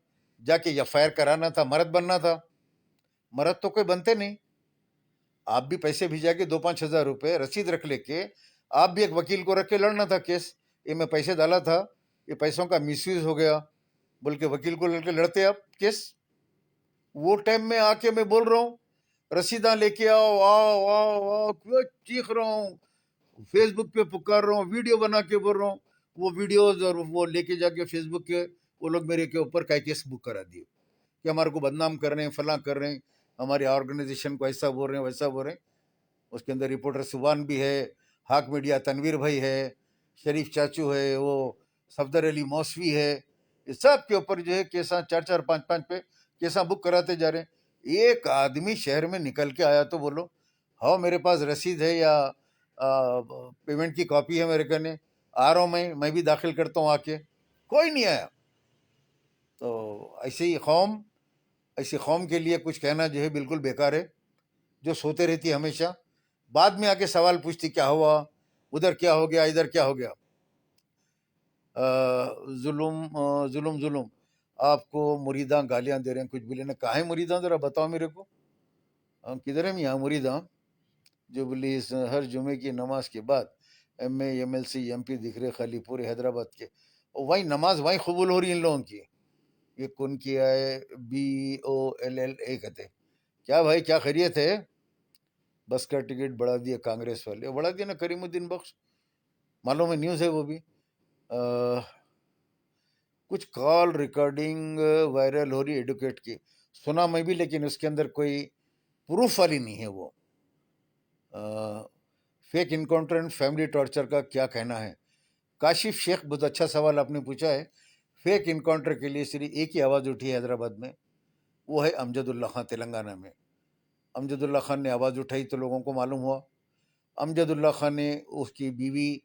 [SPEAKER 1] जाके एफआईआर कराना था, मरद बनना था। मरद तो कोई बनते नहीं, आप भी पैसे भिजा के 2-5 हज़ार रुपए रसीद रख लेके आप भी एक वकील को रख के लड़ना था केस, ये मैं पैसे डाला था, ये पैसों का मिसयूज हो गया बोल के वकील को लड़के लड़ते आप केस। वो टाइम में आके मैं बोल रहा हूँ रसीदा लेके आओ, आओ आओ आओ, क्यों चीख रहा हूँ, फेसबुक पे पुकार रहा हूँ, वीडियो बना के बोल रहा हूँ, वो वीडियोज और वो लेके जाके फेसबुक के वो लोग मेरे के ऊपर का केस बुक करा दिए कि हमारे को बदनाम कर रहे हैं, फला कर रहे हैं, हमारी ऑर्गेनाइजेशन को ऐसा बोल रहे हैं, वैसा बोल रहे हैं। उसके अंदर रिपोर्टर सुबान भी है, हाक मीडिया तनवीर भाई है, शरीफ चाचू है, वो सफदर अली मौसवी है, इस सब के ऊपर जो है केसा 4-4 5-5 पे केसा बुक कराते जा रहे हैं। एक आदमी शहर में निकल के आया तो बोलो हाँ मेरे पास रसीद है या पेमेंट की कॉपी है मेरे कने, आ रहा हूँ मैं भी दाखिल करता हूँ आके, कोई नहीं आया। तो ऐसी कौम के लिए कुछ कहना जो है बिल्कुल बेकार है, जो सोते रहती है हमेशा, बाद में आके सवाल पूछती क्या हुआ, उधर क्या हो गया, इधर क्या हो गया। जुल्म जुल्म जुल्म, आपको मुरीदा गालियां दे रहे हैं, कुछ भी लेना, कहाँ है मुरीदा, जरा बताओ मेरे को, हम किधर है यहाँ मुरीदा? जो बोली हर जुमे की नमाज के बाद MA MLC MP दिख रहे खाली पूरे हैदराबाद के, और वही नमाज वही कबूल हो रही इन लोगों की। ये कौन किया है, BOLLA कहते, क्या भाई क्या खैरियत है? बस का टिकट बढ़ा दिया कांग्रेस वाले, बढ़ा दिया ना करीमुद्दीन बख्श, मालूम है, न्यूज़ है वो भी। कुछ कॉल रिकॉर्डिंग वायरल हो रही एडवोकेट की, सुना मैं भी, लेकिन उसके अंदर कोई प्रूफ वाली नहीं है वो। Fake encounter and family torture का क्या कहना है? काशिफ शेख, बहुत अच्छा सवाल आपने पूछा है। फेक इनकाउंटर के लिए सिर्फ एक ही आवाज़ उठी है हैदराबाद में, वो है अमजदुल्ला खान तेलंगाना में। अमजदुल्ला खान ने आवाज़ उठाई तो लोगों को मालूम हुआ, अमजदुल्ला खान ने उसकी बीवी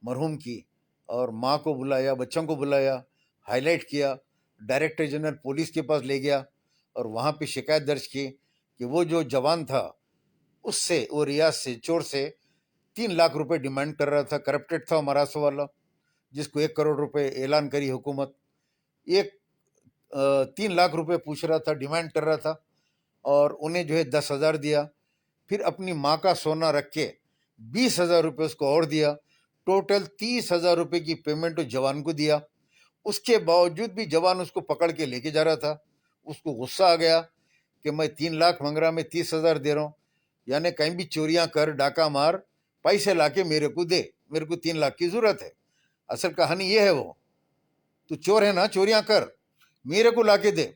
[SPEAKER 1] मरहूम की और माँ को बुलाया, बच्चों को बुलाया, हाईलाइट किया, डायरेक्टर जनरल पुलिस के पास ले गया और वहाँ पे शिकायत दर्ज की कि वो जो जवान था उससे, वो रियाज से, चोर से 3 लाख रुपए डिमांड कर रहा था, करप्टेड था मरासो वाला, जिसको 1 करोड़ रुपए ऐलान करी हुकूमत, एक 3 लाख रुपए पूछ रहा था, डिमांड कर रहा था, और उन्हें जो है 10,000 दिया, फिर अपनी माँ का सोना रख के 20,000 रुपये उसको और दिया, टोटल 30,000 रुपये की पेमेंट उस जवान को दिया। उसके बावजूद भी जवान उसको पकड़ के लेके जा रहा था। उसको गुस्सा आ गया कि मैं 3 लाख मांग रहा, मैं 30,000 दे रहा हूँ, यानी कहीं भी चोरियां कर, डाका मार, पैसे लाके मेरे को दे, मेरे को 3 लाख की जरूरत है। असल कहानी ये है, वो तू चोर है ना, चोरियां कर, मेरे को लाके दे।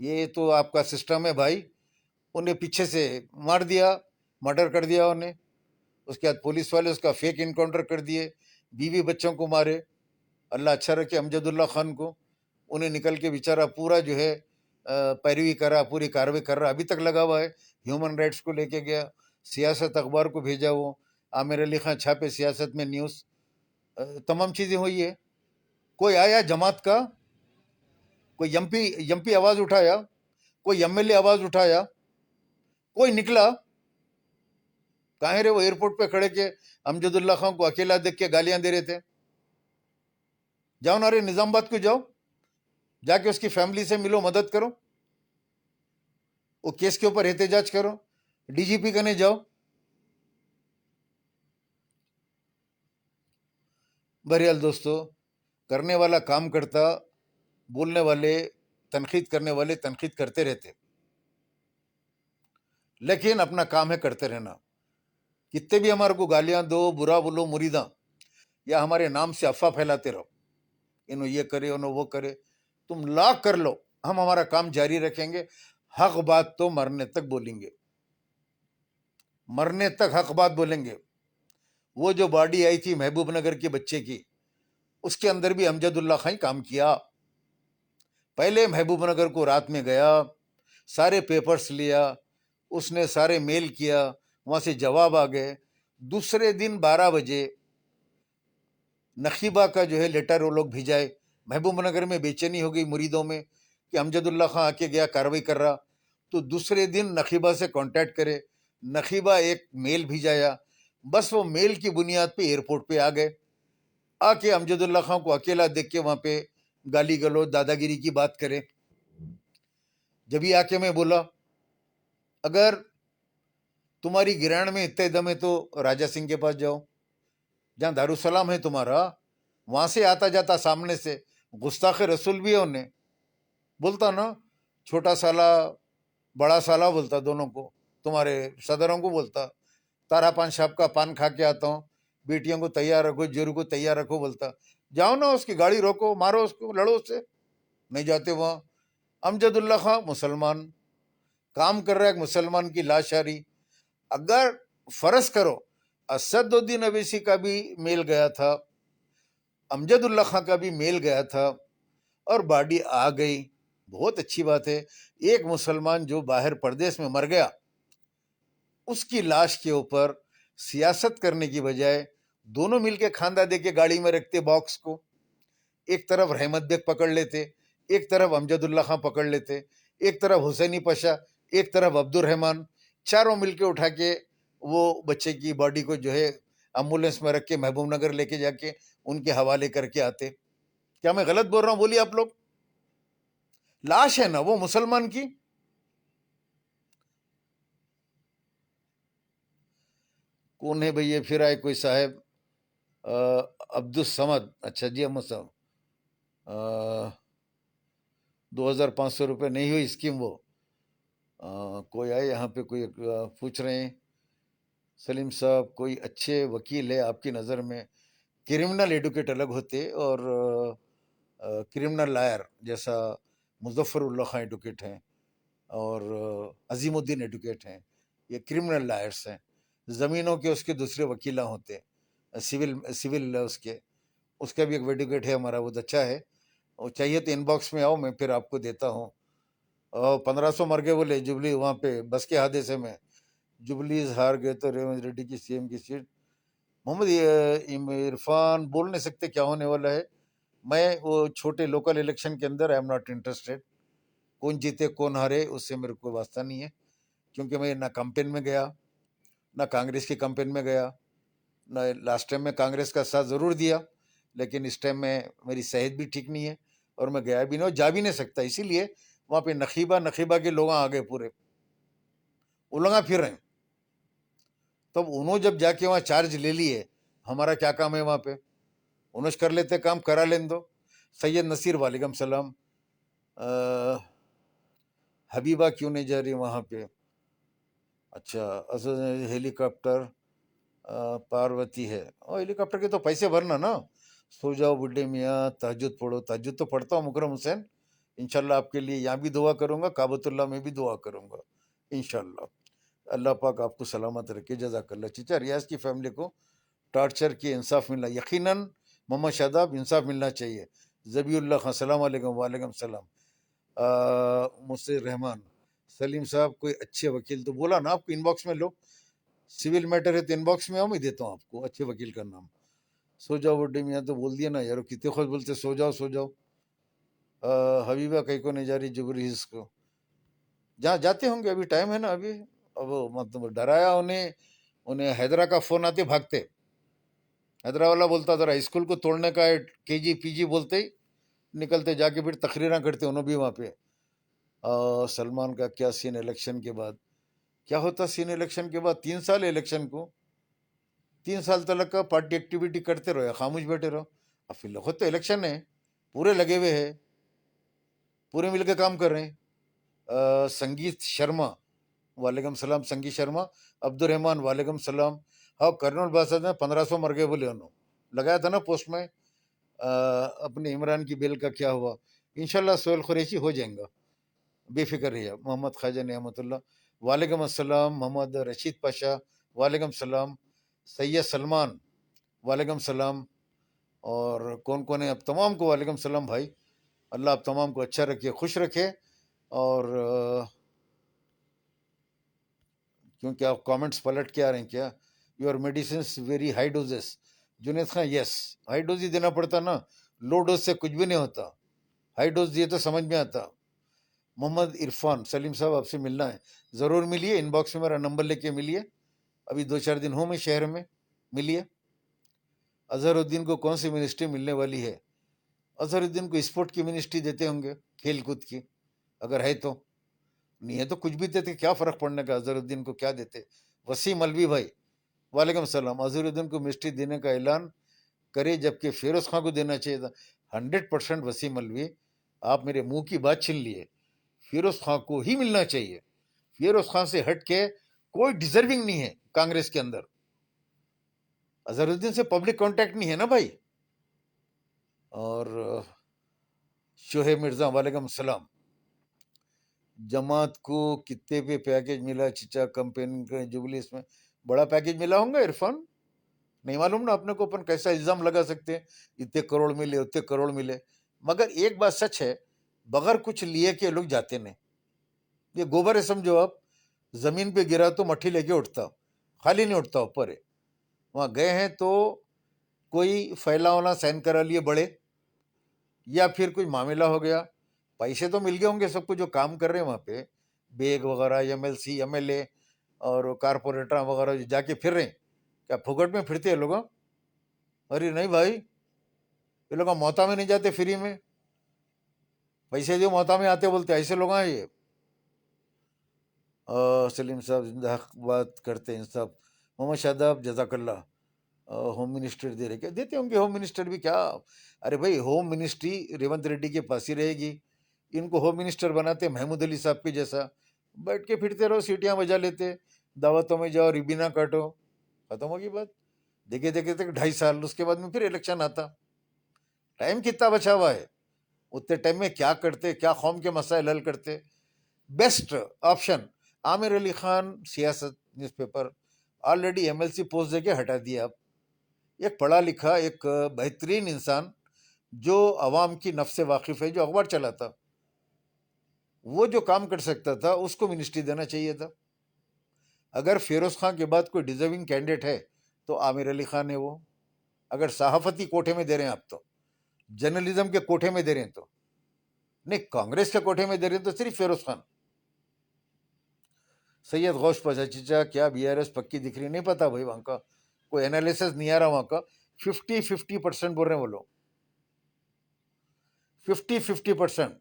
[SPEAKER 1] ये तो आपका सिस्टम है भाई। उन्हें पीछे से मार दिया, मर्डर कर दिया उन्हें। उसके बाद पुलिस वाले उसका फेक इनकाउंटर कर दिए, बीवी बच्चों को मारे। अल्लाह अच्छा रखे अमजदुल्ला खान को, उन्हें निकल के बेचारा पूरा जो है पैरवी करा, पूरी कार्रवाई कर रहा, अभी तक लगा हुआ है। ह्यूमन राइट्स को लेके गया, सियासत अखबार को भेजा, वो आमिर अली खान छापे सियासत में न्यूज़, तमाम चीज़ें हुई है। कोई आया जमात का, कोई एमपी आवाज़ उठाया, कोई एमएलए आवाज़ उठाया, कोई निकला? कहाँ रे? वो एयरपोर्ट पे खड़े के अमजदुल्ला खान को अकेला देख के गालियां दे रहे थे। जाओ ना रे, निजामाबाद को जाओ, जाके उसकी फैमिली से मिलो, मदद करो, वो केस के ऊपर एहतजाज करो, डीजीपी कने जाओ। बहरहाल दोस्तों, करने वाला काम करता, बोलने वाले, तनकीद करने वाले तनकीद करते रहते, लेकिन अपना काम है करते रहना। कितने भी हमारे को गालियां दो, बुरा बोलो, मुरीदा, या हमारे नाम से अफवाह फैलाते रहो, इन्हों ये करे, उन्हों वो करे, तुम लाख कर लो, हम हमारा काम जारी रखेंगे। हक बात तो मरने तक बोलेंगे, मरने तक हक बात बोलेंगे। वो जो बॉडी आई थी महबूबनगर के बच्चे की, उसके अंदर भी अमजदुल्ला खां काम किया। पहले महबूबनगर को रात में गया, सारे पेपर्स लिया, उसने सारे मेल किया, वहां से जवाब आ गए। दूसरे दिन 12 बजे नखीबा का जो है लेटर वो लोग भिजाए। महबूबनगर में बेचैनी हो गई मुरीदों में कि अमजदुल्ला खां आके गया, कार्रवाई कर रहा। तो दूसरे दिन नखीबा से कांटेक्ट करे, नखीबा एक मेल भिजाया, बस वो मेल की बुनियाद पे एयरपोर्ट पे आ गए। आके अमजदुल्ला खां को अकेला देख के वहां पे गाली गलौज, दादागिरी की बात करे। जब ही आके मैं बोला, अगर तुम्हारी गिरान में इतने दम है तो राजा सिंह के पास जाओ, जहां दारुसलाम है तुम्हारा, वहां से आता जाता सामने से गुस्ताख रसूल भी है उन्हें। बोलता ना, छोटा साला बड़ा साला बोलता दोनों को, तुम्हारे सदरों को बोलता, तारा पान साहब का पान खा के आता हूँ, बेटियों को तैयार रखो, जोरू को तैयार रखो बोलता। जाओ ना, उसकी गाड़ी रोको, मारो उसको, लड़ो उससे। नहीं जाते वहां। अमजदुल्ला खां मुसलमान, काम कर रहा है, एक मुसलमान की लाश आ रही। अगर फर्ज करो असदुद्दीन अवैसी का भी मेल गया था, अमजदुल्ला खां का भी मेल गया था, और बॉडी आ गई, बहुत अच्छी बात है। एक मुसलमान जो बाहर प्रदेश में मर गया, उसकी लाश के ऊपर सियासत करने की बजाय दोनों मिलके खांदा दे के गाड़ी में रखते बॉक्स को। एक तरफ रहमत बेग पकड़ लेते, एक तरफ अमजदुल्ला खां पकड़ लेते, एक तरफ हुसैनी पाशा, एक तरफ अब्दुल रहमान, चारों मिलके उठा के वो बच्चे की बॉडी को जो है एम्बुलेंस में रख के महबूब नगर लेके जाके उनके हवाले करके आते। क्या मैं गलत बोल रहा हूं? बोलिए आप लोग। लाश है ना वो मुसलमान की। कौन है भैया? फिर आए कोई साहब, अब्दुल समद, अच्छा जी अहमद साहब, 2,500 रुपये नहीं हुई स्कीम वो। कोई आए यहाँ पे, कोई पूछ रहे हैं, सलीम साहब कोई अच्छे वकील है आपकी नज़र में? क्रिमिनल एडवोकेट अलग होते, और क्रिमिनल लायर जैसा मुजफ्फरुल्लाह खान एडवोकेट हैं, और अजीमुद्दीन एडवोकेट हैं, ये क्रिमिनल लायर्स हैं। ज़मीनों के उसके दूसरे वकीला होते हैं, सिविल सिविल उसके, उसका भी एक एडवोकेट है हमारा, बहुत अच्छा है। और चाहिए तो इनबॉक्स में आओ, मैं फिर आपको देता हूँ। और 1500 मर गए बोले जुबली वहाँ पे बस के हादसे में, जुबलीज हार गए तो रेवंत रेड्डी की सीएम की सीट। मोहम्मद इरफान बोल नहीं सकते क्या होने वाला है। मैं वो छोटे लोकल इलेक्शन के अंदर आई एम नॉट इंटरेस्टेड, कौन जीते कौन हारे उससे मेरे को वास्ता नहीं है, क्योंकि मैं ना कैंपेन में गया, ना कांग्रेस की कैंपेन में गया, ना लास्ट टाइम में कांग्रेस का साथ ज़रूर दिया, लेकिन इस टाइम में मेरी सेहत भी ठीक नहीं है और मैं गया भी नहीं, जा भी नहीं सकता। इसीलिए वहाँ पे नखीबा नखीबा के लोग आ गए, पूरे उलंगा फिर रहे हैं। तब उन्होंने जब जाके वहाँ चार्ज ले लिए, हमारा क्या काम है वहाँ पे? उन्होंने कर लेते काम, करा लेने दो। सैयद नसीर वालेकुम सलाम, हबीबा क्यों नहीं जा रही वहाँ पे? अच्छा, असद हेलीकॉप्टर, पार्वती है, और हेलीकॉप्टर के तो पैसे भरना ना। सो जाओ बुड्ढे मियाँ, तहज्जुद पढ़ो, तहज्जुद तो पढ़ता हूँ मुकरम हुसैन, इंशाल्लाह आपके लिए यहाँ भी दुआ करूँगा, काबतुल्लाह में भी दुआ करूँगा इंशाल्लाह। अल्लाह पाक आपको सलामत रखे, जज़ाकल्लाह। चीचा रियाज की फैमिली को टॉर्चर की इंसाफ मिलना, यकीनन मोहम्मद शादाब इंसाफ मिलना चाहिए। ज़बीउल्लाह खान सलाम वालेकुम। वालेकुम सलाम। मुझसे रहमान सलीम साहब कोई अच्छे वकील, तो बोला ना आपको इनबॉक्स में लो, सिविल मैटर है तो इनबॉक्स में आओ, मैं देता हूँ आपको अच्छे वकील का नाम। सो जाओ बड्डे मियाँ तो बोल दिया ना यार, कितने खुश बोलते सो जाओ सो जाओ। हबीबा कहीं को नहीं जा रही जुबरी इसको, जहाँ जाते होंगे, अभी टाइम है ना अभी। अब मतलब डराया उन्हें, उन्हें हैदरा का फोन आते भागते। हैदरा वाला बोलता था स्कूल को तोड़ने का है, केजी पीजी बोलते ही निकलते, जाके फिर तकरीरें करते उन्होंने भी वहाँ पे। सलमान का क्या सीन इलेक्शन के बाद, क्या होता सीन इलेक्शन के बाद, 3 साल इलेक्शन को, 3 साल तक का पार्टी एक्टिविटी करते रहो या खामोश बैठे रहो। अब फिर खुद तो इलेक्शन है, पूरे लगे हुए हैं, पूरे मिलकर काम कर रहे हैं। संगीत शर्मा वालेकुम सलाम, संगीत शर्मा। अब्दुल रहमान वालेकुम सलाम। हाँ कर्नल बादशाह में 1500 मर गए बोले उन्होंने, लगाया था ना पोस्ट में। अपने इमरान की बिल का क्या हुआ, इंशाल्लाह सोहेल कुरैशी हो जाएगा, बेफिक्र रहिए। मोहम्मद ख्वाजा नियामतुल्लाह वालेकुम अस्सलाम। मोहम्मद रशीद पाशा वालेकुम सलाम। सैयद सलमान वालेकुम सलाम। और कौन कौन है, अब तमाम को वालेकुम सलाम भाई। अल्लाह आप तमाम को अच्छा रखे, खुश रखे। और क्योंकि आप कमेंट्स पलट के आ रहे हैं क्या, your medicine very high doses. Juned Khan yes, high dose ही देना पड़ता ना, लो डोज से कुछ भी नहीं होता, हाई डोज दिए तो समझ में आता। मोहम्मद इरफान सलीम साहब आपसे मिलना है, ज़रूर मिलिए, इनबॉक्स में मेरा नंबर लेके मिलिए, अभी 2-4 दिन हूँ मैं शहर में, मिलिए। अजहरुद्दीन को कौन सी मिनिस्ट्री मिलने वाली है, अजहरुद्दीन को स्पोर्ट की मिनिस्ट्री देते होंगे, खेल कूद की, अगर है तो, नहीं है तो कुछ भी देते, क्या फ़र्क पड़ने का, अजहरुद्दीन को क्या देते। वसीम अलवी भाई वालेकुम सलाम। अजहरुद्दीन को मिनिस्ट्री देने का ऐलान करे, जबकि फिरोज खान को देना चाहिए था। 100% वसीम अलवी, आप मेरे मुंह की बात छीन लिए, फिरोज खान को ही मिलना चाहिए। फिरोज खान से हट के कोई डिजर्विंग नहीं है कांग्रेस के अंदर। अजहरुद्दीन से पब्लिक कांटेक्ट नहीं है ना भाई। और शोहेब मिर्जा वालेकुम सलाम। जमात को कितने पे पैकेज मिला चिचा कंपेन जुबली, इसमें बड़ा पैकेज मिला होगा इरफान, नहीं मालूम ना अपने को, अपन कैसा इल्जाम लगा सकते हैं इतने करोड़ मिले उतने करोड़ मिले। मगर एक बात सच है, बगैर कुछ लिए के लोग जाते नहीं, ये गोबर है समझो आप, जमीन पे गिरा तो मट्टी लेके उठता, खाली नहीं उठता, ऊपर है। वहां गए हैं तो कोई फैलावना साइन करा लिए बड़े, या फिर कोई मामला हो गया, पैसे तो मिल गए होंगे सबको जो काम कर रहे हैं वहां पे, बेग वगैरह, एमएलसी एमएलए और कारपोरेटर वगैरह जो जाके फिर रहे हैं, क्या फुकट में फिरते हैं लोग? अरे नहीं भाई, ये लोग मोहता में नहीं जाते फ्री में, पैसे जो मोहता में आते बोलते, ऐसे लोग हैं ये। सलीम साहब जिंदा हक बात करते हैं सब। मोहम्मद शादाब जजाकल्ला, होम मिनिस्टर दे रहे, क्या देते होंगे होम मिनिस्टर भी क्या। अरे भाई होम मिनिस्ट्री रेवंत रेड्डी के पास ही रहेगी, इनको होम मिनिस्टर बनाते महमूद अली साहब के जैसा, बैठ के फिरते रहो, सीटियां बजा लेते, दावतों में जाओ, रिबीना काटो, खत्म होगी बात। देखे देखे तक 2.5 साल, उसके बाद में फिर इलेक्शन आता। टाइम कितना बचा हुआ है, उतने टाइम में क्या करते, क्या कौम के मसाइल हल करते। बेस्ट ऑप्शन आमिर अली खान सियासत न्यूज़पेपर, ऑलरेडी एमएलसी पोस्ट देके हटा दिया। आप एक पढ़ा लिखा, एक बेहतरीन इंसान जो अवाम की नफ्स से वाकिफ है, जो अखबार चलाता, वो जो काम कर सकता था उसको मिनिस्ट्री देना चाहिए था। अगर फिरोज खान के बाद कोई डिजर्विंग कैंडिडेट है तो आमिर अली खान है वो। अगर सहाफती कोठे में दे रहे हैं आप तो, जर्नलिज्म के कोठे में दे रहे हैं तो नहीं, कांग्रेस के कोठे में दे रहे हैं तो सिर्फ फिरोज खान। सैयद गौश पाशा चीचा, क्या बीआरएस पक्की दिख रही, नहीं पता भाई, वहां का कोई एनालिसिस नहीं आ रहा वहां का। 50-50% बोल रहे हैं वो लोग, 50-50%।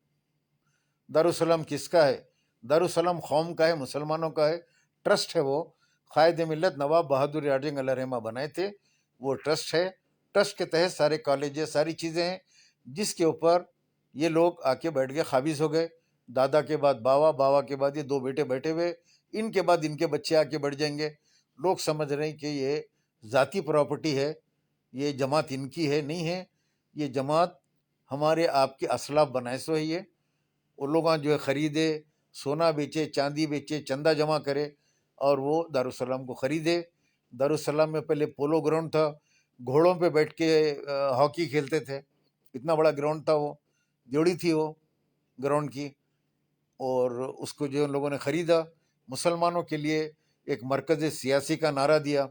[SPEAKER 1] दारुसलाम किसका है, दारुसलाम कौम का है, मुसलमानों का है, ट्रस्ट है वो, कायद मिल्लत नवाब बहादुर यादव रहमा बनाए थे, वो ट्रस्ट है। ट्रस्ट के तहत सारे कॉलेजेस, सारी चीज़ें हैं, जिसके ऊपर ये लोग आके बैठ गए, काबिज हो गए। दादा के बाद बाबा, बाबा के बाद ये 2 बेटे बैठे हुए, इनके बाद इनके बच्चे आके बढ़ जाएंगे। लोग समझ रहे हैं कि ये ज़ाती प्रॉपर्टी है, ये जमात इनकी है, नहीं है, ये जमात हमारे आपके असलाफ बनाए सो है। ये वो लोग जो है ख़रीदे, सोना बेचे, चांदी बेचे, चंदा जमा करे और वो दारुसलाम को ख़रीदे। दारुसलाम में पहले पोलो ग्राउंड था, घोड़ों पे बैठ के हॉकी खेलते थे, इतना बड़ा ग्राउंड था वो, जोड़ी थी वो ग्राउंड की। और उसको जो उन लोगों ने ख़रीदा, मुसलमानों के लिए एक मरकज़ सियासी का नारा दिया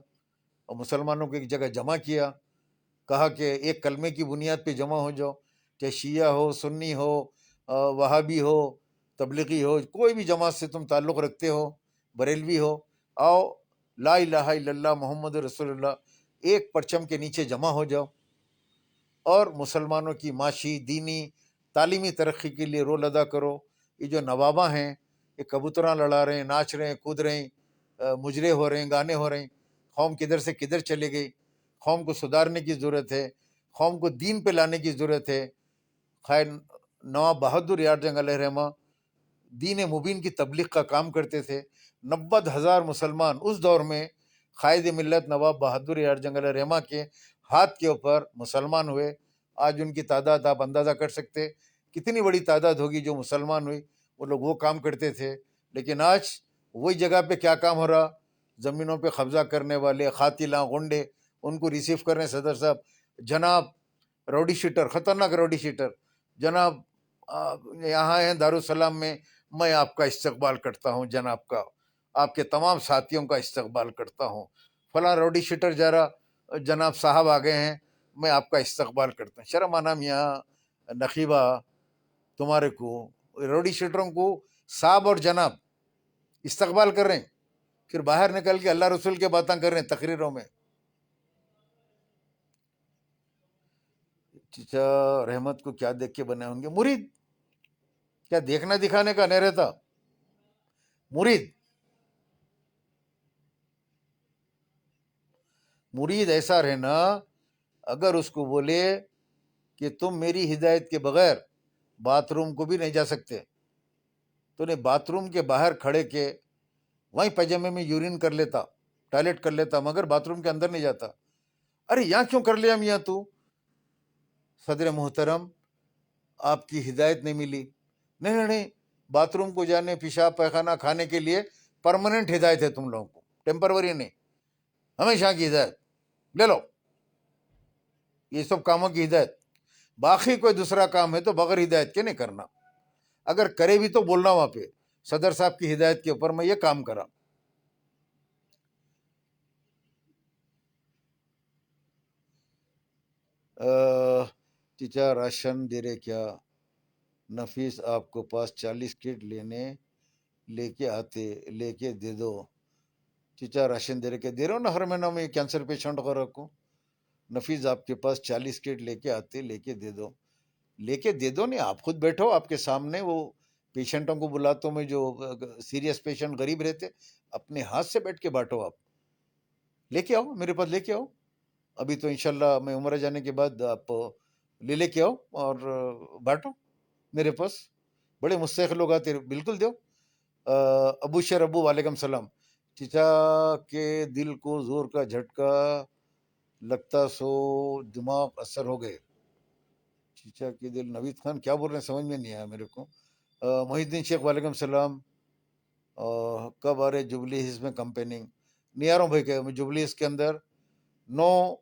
[SPEAKER 1] और मुसलमानों को एक जगह जमा किया, कहा कि एक कलमे की बुनियाद पे जमा हो जाओ, चाहे शिया हो, सुन्नी हो, वहाबी हो, तबलीगी हो, कोई भी जमात से तुम ताल्लुक़ रखते हो, बरेलवी हो, आओ ला इलाहा इल्लल्लाह मोहम्मद रसूलुल्लाह एक परचम के नीचे जमा हो जाओ और मुसलमानों की माशी, दीनी, तालीमी तरक्की के लिए रोल अदा करो। ये जो नवाबा हैं, ये कबूतरां लड़ा रहे हैं, नाच रहे हैं, कूद रहे हैं, मुजरे हो रहे हैं, गाने हो रहे हैं, कौम किधर से किधर चले गई, कौम को सुधारने की ज़रूरत है, कौम को दीन पे लाने की ज़रूरत है। खैर नवाब बहादुर यार जंग अलैहिर्रहमा दीन मुबीन की तबलीग का काम करते थे। 90,000 मुसलमान उस दौर में कायद मिल्लत नवाब बहादुर यार जंग अलैहिर्रहमा के हाथ के ऊपर मुसलमान हुए। आज उनकी तादाद आप अंदाज़ा कर सकते कितनी बड़ी तादाद होगी जो मुसलमान हुई। वो लोग वो काम करते थे, लेकिन आज वही जगह पे क्या काम हो रहा, ज़मीनों पे कब्जा करने वाले कातिला गुंडे उनको रिसीव कर रहे हैं। सदर साहब, जनाब राउडी शीटर, ख़तरनाक राउडी शीटर, जनाब यहाँ हैं दारुसलाम में, मैं आपका इस्तकबाल करता हूँ, जनाब का, आपके तमाम साथियों का इस्तकबाल करता हूँ। फलां राउडी शीटर जरा जनाब साहब आ गए हैं, मैं आपका इस्तकबाल करता हूँ। शर्म आना मियाँ नकीबा, तुम्हारे को राउडी शीटरों को साहब और जनाब इस्तकबाल कर रहे हैं, फिर बाहर निकल के अल्लाह रसूल के बातें कर रहे हैं तकरीरों में। चीचा रहमत को क्या देख के बने होंगे मुरीद, क्या देखना दिखाने का नहीं रहता मुरीद। मुरीद ऐसा रहना, अगर उसको बोले कि तुम मेरी हिदायत के बगैर बाथरूम को भी नहीं जा सकते, तो ने बाथरूम के बाहर खड़े के वहीं पैजामे में यूरिन कर लेता, टॉयलेट कर लेता, मगर बाथरूम के अंदर नहीं जाता। अरे यहाँ क्यों कर लिया मियाँ तू? सदर मोहतरम, आपकी हिदायत नहीं मिली। नहीं नहीं नहीं, बाथरूम को जाने, पेशाब पैखाना खाने के लिए परमानेंट हिदायत है तुम लोगों को, टेम्परवरी नहीं, हमेशा की हिदायत ले लो। ये सब कामों की हिदायत, बाकी कोई दूसरा काम है तो बगैर हिदायत के नहीं करना। अगर करे भी तो बोलना वहां पे, सदर साहब की हिदायत के ऊपर मैं ये काम करा। चीचा राशन दे रहे क्या? नफीस आपको पास 40 किट लेके आते, लेके दे दो। चीचा राशन दे रहे हो ना, हर महीना में कैंसर पेशेंट को रखो। नफीस आपके पास 40 किट लेके आते, लेके दे दो नहीं, आप खुद बैठो, आपके सामने वो पेशेंटों को बुलाता हूँ मैं, जो सीरियस पेशेंट गरीब रहते, अपने हाथ से बैठ के बांटो, आप लेके आओ, मेरे पास लेके आओ। अभी तो इंशाल्लाह मैं उम्र जाने के बाद आप लेके आओ और बांटो मेरे पास। बड़े मुस्तैक लोग आते, बिल्कुल दो। अबू शेर अबू वालेकुम सलाम। चीचा के दिल को जोर का झटका लगता, सो दिमाग असर हो गए। चीचा के दिल, नवीद खान क्या बोल रहे हैं समझ में नहीं आया मेरे को। मोहिद्दीन शेख वालेकुम सलाम। कब आ रहे जुबली हिल्स में कंपेनिंग? नहीं आ रहा हूँ भाई, क्या जुबली हिल्स के अंदर नो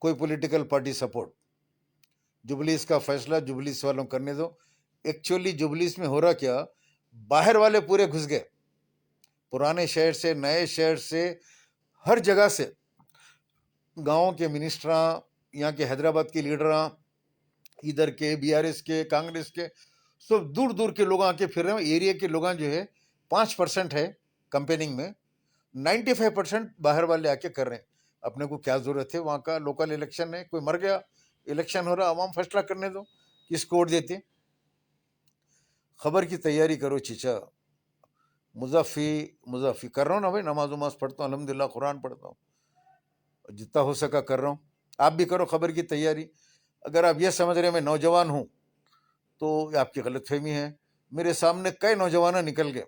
[SPEAKER 1] कोई पॉलिटिकल पार्टी सपोर्ट। जुबलीस का फैसला जुबलीस वालों करने दो। एक्चुअली जुबलीस में हो रहा क्या, बाहर वाले पूरे घुस गए, पुराने शहर से, नए शहर से, हर जगह से, गांव के मिनिस्टरा, यहाँ के हैदराबाद के लीडरा, इधर के बीआरएस के, कांग्रेस के, सब दूर दूर के लोग आके फिर रहे हैं। एरिया के लोग जो है 5% है कंपेनिंग में, 95% बाहर वाले आके कर रहे हैं। अपने को क्या जरूरत है, वहाँ का लोकल इलेक्शन है, कोई मर गया, इलेक्शन हो रहा, आवाम फैसला करने दो किसको वोट देते। खबर की तैयारी करो चीचा। मुजाफी कर रहा हूँ ना भाई, नमाज उमाज पढ़ता हूँ अल्हम्दुलिल्लाह, कुरान पढ़ता हूँ, जितना हो सका कर रहा हूँ। आप भी करो खबर की तैयारी। अगर आप ये समझ रहे मैं नौजवान हूँ तो ये आपकी गलतफहमी है। मेरे सामने कई नौजवान निकल गए,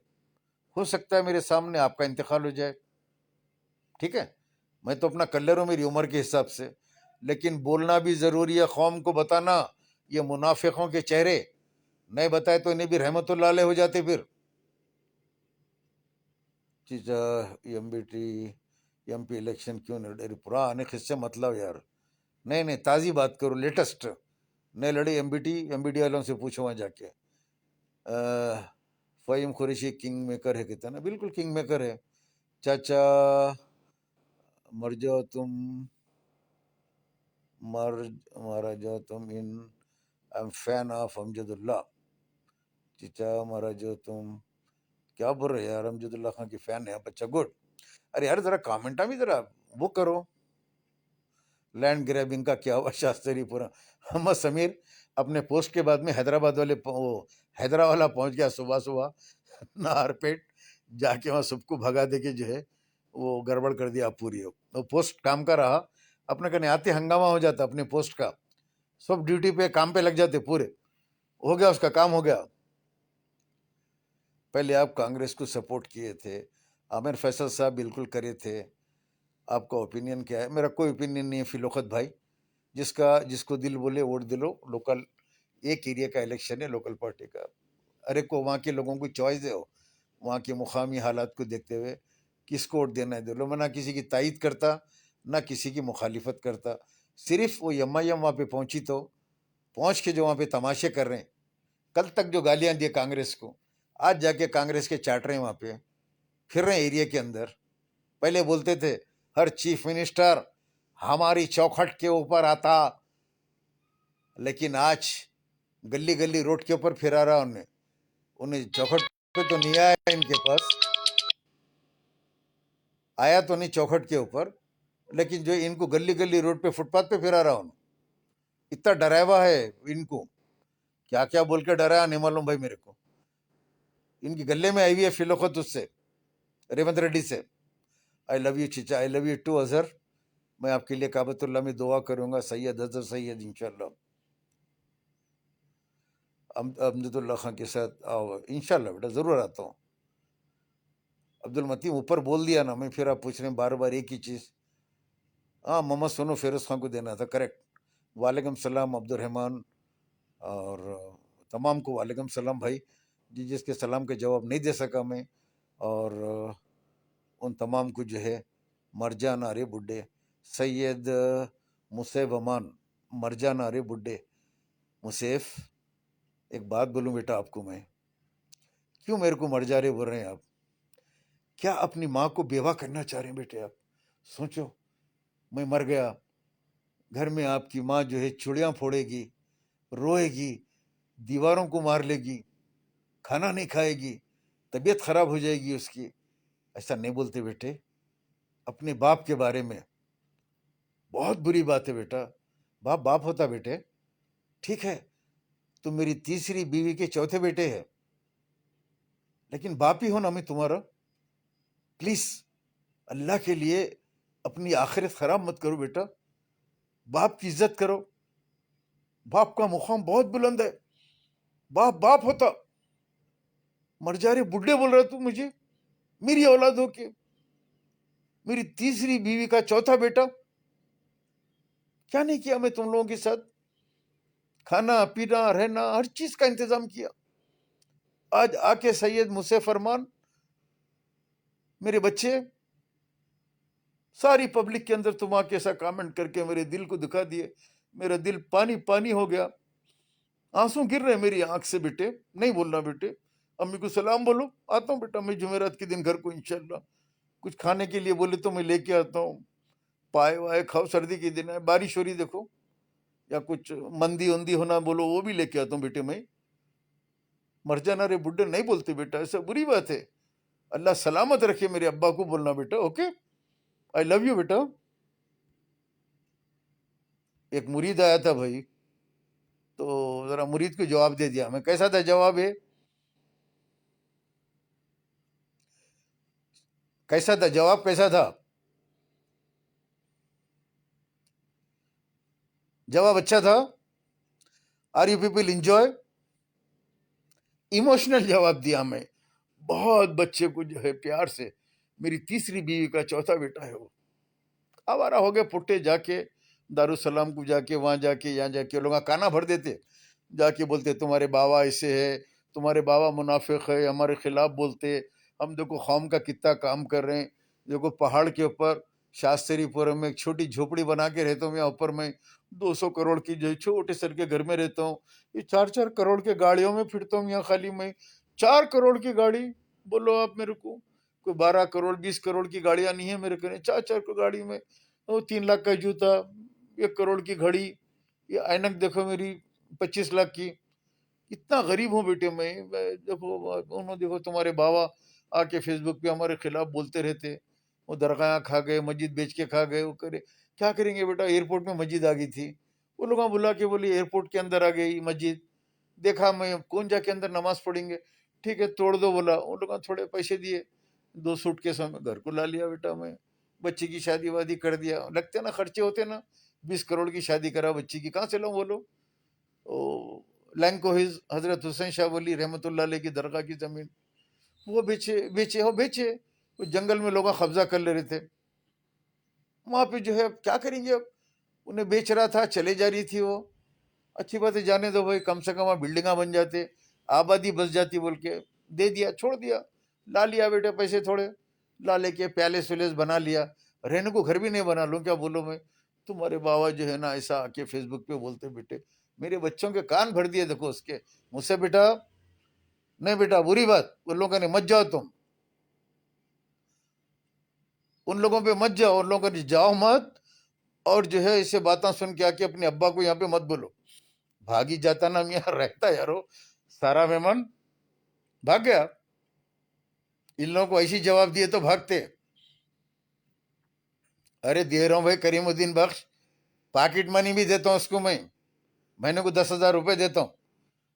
[SPEAKER 1] हो सकता है मेरे सामने आपका इंतकाल हो जाए, ठीक है, मैं तो अपना कर ले रहा हूँ मेरी उम्र के हिसाब से, लेकिन बोलना भी जरूरी है, कौम को बताना। ये मुनाफिकों के चेहरे नहीं बताए तो इन्हें भी रहमतुल्लाह अलैह हो जाते फिर। चीजा एमपी इलेक्शन क्यों नहीं लड़े? पुराने किस्से मतलब यार, नहीं नहीं, ताज़ी बात करो, लेटेस्ट। नहीं लड़े एमबीटी वालों से पूछो वहाँ जाके।
[SPEAKER 2] फ़हीम कुरैशी किंग मेकर है कहते हैं ना, बिल्कुल किंग मेकर है। चाचा मर जाओ तुम, मारा जाओ तुम इन, I am fan of Amjadullah. चीचा मारा जाओ तुम, क्या बोल रहे यार, अमजदुल्ला खान की फैन है बच्चा, गुड। अरे यार जरा कमेंटा भी जरा वो करो। लैंड ग्रैबिंग का क्या हुआ शास्त्रीपुरम? मोहम्मद समीर अपने पोस्ट के बाद में हैदराबाद वाले वो हैदराबाद पहुंच गया सुबह सुबह नाहरपेट जाके, वहाँ सबको भगा दे के जो है वो गड़बड़ कर दिया पूरी। वो पोस्ट काम का रहा, अपने कने आते हंगामा हो जाता अपने पोस्ट का, सब ड्यूटी पे काम पे लग जाते पूरे, हो गया उसका काम हो गया। पहले आप कांग्रेस को सपोर्ट किए थे, आमिर फैसल साहब बिल्कुल करे थे, आपका ओपिनियन क्या है? मेरा कोई ओपिनियन नहीं है फिलोखत भाई, जिसका जिसको दिल बोले वोट दिलो। लोकल एक एरिया का इलेक्शन है, लोकल पार्टी का, अरे को वहाँ के लोगों को चॉइस दो, वहाँ के मुकामी हालात को देखते हुए किसको वोट देना है दे लो। मैं ना किसी की तायद करता ना किसी की मुखालिफत करता, सिर्फ वो एम वहाँ पे पहुंची तो पहुंच के जो वहाँ पे तमाशे कर रहे हैं, कल तक जो गालियां दी कांग्रेस को, आज जाके कांग्रेस के चाट रहे हैं, वहाँ पे फिर रहे एरिया के अंदर। पहले बोलते थे हर चीफ मिनिस्टर हमारी चौखट के ऊपर आता, लेकिन आज गली गली रोड के ऊपर फिरा रहा उन्हें, उन्हें चौखट पे तो नहीं आया, इनके पास आया तो नहीं चौखट के ऊपर, लेकिन जो इनको गली गली रोड पे फुटपाथ पे फिरा रहा हूँ, इतना डरावा है इनको, क्या क्या बोल के डराया नहीं मालूम भाई मेरे को। इनकी गले में आई हुई है फिलोखत उससे, रेवंत रेड्डी से। आई लव यू चीचा, I love you too Azhar. मैं आपके लिए काबतुल्लाह में दुआ करूंगा, सैयद अजहर सैयद इंशाल्लाह। अमजदुल्ला खान के साथ आओ इंशाल्लाह, बेटा जरूर आता हूँ। अब्दुल मतीन ऊपर बोल दिया ना, मैं फिर आप पूछ रहे हैं बार बार एक ही चीज़। हाँ मोहम्मद सोनू फेरोज खान को देना था, करेक्ट। वालेकुम सलाम अब्दुल रहमान, और तमाम को वालेकुम सलाम भाई, जिसके सलाम के जवाब नहीं दे सका मैं, और उन तमाम को जो है मर जाना रे बुड्ढे, सैयद मुसैब अमान, मर जाना रे बुड्ढे। मुसैफ एक बात बोलूं बेटा आपको मैं, क्यों मेरे को मर जा रहे बोल रहे हैं आप? क्या अपनी माँ को बेवा करना चाह रहे हैं बेटे आप? सोचो, मैं मर गया, घर में आपकी माँ जो है चुड़ियाँ फोड़ेगी, रोएगी, दीवारों को मार लेगी, खाना नहीं खाएगी, तबीयत खराब हो जाएगी उसकी। ऐसा नहीं बोलते बेटे अपने बाप के बारे में, बहुत बुरी बात है बेटा। बाप बाप होता बेटे, ठीक है तुम मेरी तीसरी बीवी के चौथे बेटे हैं, लेकिन बाप ही हो ना मैं तुम्हारा। प्लीज अल्लाह के लिए अपनी आखिरत खराब मत करो बेटा, बाप की इज्जत करो, बाप का मुकाम बहुत बुलंद है, बाप बाप होता। मर जा रहे बुढ़े बोल रहा तू मुझे, मेरी औलाद हो के, मेरी तीसरी बीवी का चौथा बेटा। क्या नहीं किया मैं तुम लोगों के साथ? खाना पीना रहना हर चीज का इंतजाम किया। आज आके सैयद मुझसे फरमान, मेरे बच्चे, सारी पब्लिक के अंदर तुम आके ऐसा कमेंट करके मेरे दिल को दुखा दिए, मेरा दिल पानी पानी हो गया, आंसू गिर रहे मेरी आंख से बेटे। नहीं बोलना बेटे, अम्मी को सलाम बोलो, आता हूँ बेटा मैं जुमेरात के दिन घर को इंशाल्लाह। कुछ खाने के लिए बोले तो मैं लेके आता हूँ, पाए वाए खाओ, सर्दी के दिन है, बारिश हो रही देखो, या कुछ मंदी उंदी होना बोलो वो भी लेके आता हूँ बेटे मैं। मर जाना रे बुड्ढे नहीं बोलते बेटा, ऐसा बुरी बात है। अल्लाह सलामत रखे मेरे अब्बा को बोलना बेटा, ओके, आई लव यू बेटा। एक मुरीद आया था भाई, तो जरा मुरीद को जवाब दे दिया मैं, कैसा था जवाब है? कैसा था जवाब, कैसा था जवाब? अच्छा था? Are you people enjoy? Emotional जवाब दिया मैं, बहुत बच्चे को जो है प्यार से, मेरी तीसरी बीवी का चौथा बेटा है वो। आवारा हो गए पुट्टे, जाके दारुसलाम को जाके वहां जाके यहाँ जाके लोग काना भर देते, जाके बोलते तुम्हारे बाबा ऐसे है, तुम्हारे बाबा मुनाफिक है, हमारे खिलाफ बोलते, हम देखो कौम का कितना काम कर रहे हैं। देखो पहाड़ के ऊपर शास्त्रीपुरम में एक छोटी झोपड़ी बना के रहता हूँ मैं ऊपर में, 200 करोड़ की जो छोटे सर के घर में रहता हूँ, ये 4-4 करोड़ के गाड़ियों में फिरता हूँ यहाँ खाली मैं। 4 करोड़ की गाड़ी, बोलो आप मेरे को, कोई 12 करोड़ 20 करोड़ की गाड़ियां नहीं है मेरे घर, 4-4 की गाड़ी में। वो 3 लाख का जूता, 1 करोड़ की घड़ी, ये ऐनक देखो मेरी 25 लाख की। इतना गरीब हूँ बेटे देखो उन्होंने, देखो तुम्हारे बाबा आके फेसबुक पे हमारे खिलाफ बोलते रहते, वो दरगाह खा गए, मस्जिद बेच के खा गए, वो करे। क्या करेंगे बेटा, एयरपोर्ट में मस्जिद आ गई थी, वो लोग बुला के बोले एयरपोर्ट के अंदर आ गई मस्जिद, देखा मैं कौन जाके अंदर नमाज पढ़ेंगे, ठीक है तोड़ दो बोला, उन लोगों ने थोड़े पैसे दिए, 2 सूटकेस में घर को ला लिया बेटा मैं, बच्ची की शादी वादी कर दिया, लगते ना खर्चे होते ना, 20 करोड़ की शादी करा बच्ची की, कहाँ से लाऊं बोलो। ओ, लैंको हिज हजरत हुसैन शाह वली रहमतुल्लाह अलैह की दरगाह की जमीन, वो बेचे बेचे हो बेचे, वो जंगल में लोग कब्जा कर ले रहे थे, वहां पे जो है अब क्या करेंगे, अब उन्हें बेच रहा था, चले जा रही थी वो, अच्छी बात है जाने दो भाई, कम से कम वहाँ बिल्डिंगा बन जाते, आबादी बस जाती बोल के दे दिया, छोड़ दिया, ला लिया बेटे पैसे थोड़े, ला लेके पैलेस वैलेस बना लिया, रहने को घर भी नहीं बना लूं क्या बोलो मैं। तुम्हारे बाबा जो है ना ऐसा आके फेसबुक पे बोलते बेटे, मेरे बच्चों के कान भर दिए देखो उसके, मुझसे बेटा नहीं बेटा बुरी बात, उन लोगों ने मत जाओ तुम, उन लोगों पे मत जाओ, उन लोगों ने जाओ मत, और जो है ऐसे बातें सुन के आके अपने अब्बा को यहाँ पे मत बोलो। भागी जाता नाम यहाँ रहता यारो, सारा मेहमान भाग गया, इन लोगों को ऐसी जवाब दिए तो भागते। अरे दे रहा हूं भाई करीमुद्दीन बख्श, पॉकेट मनी भी देता हूं उसको मैं, महीने को 10,000 रुपए देता हूँ,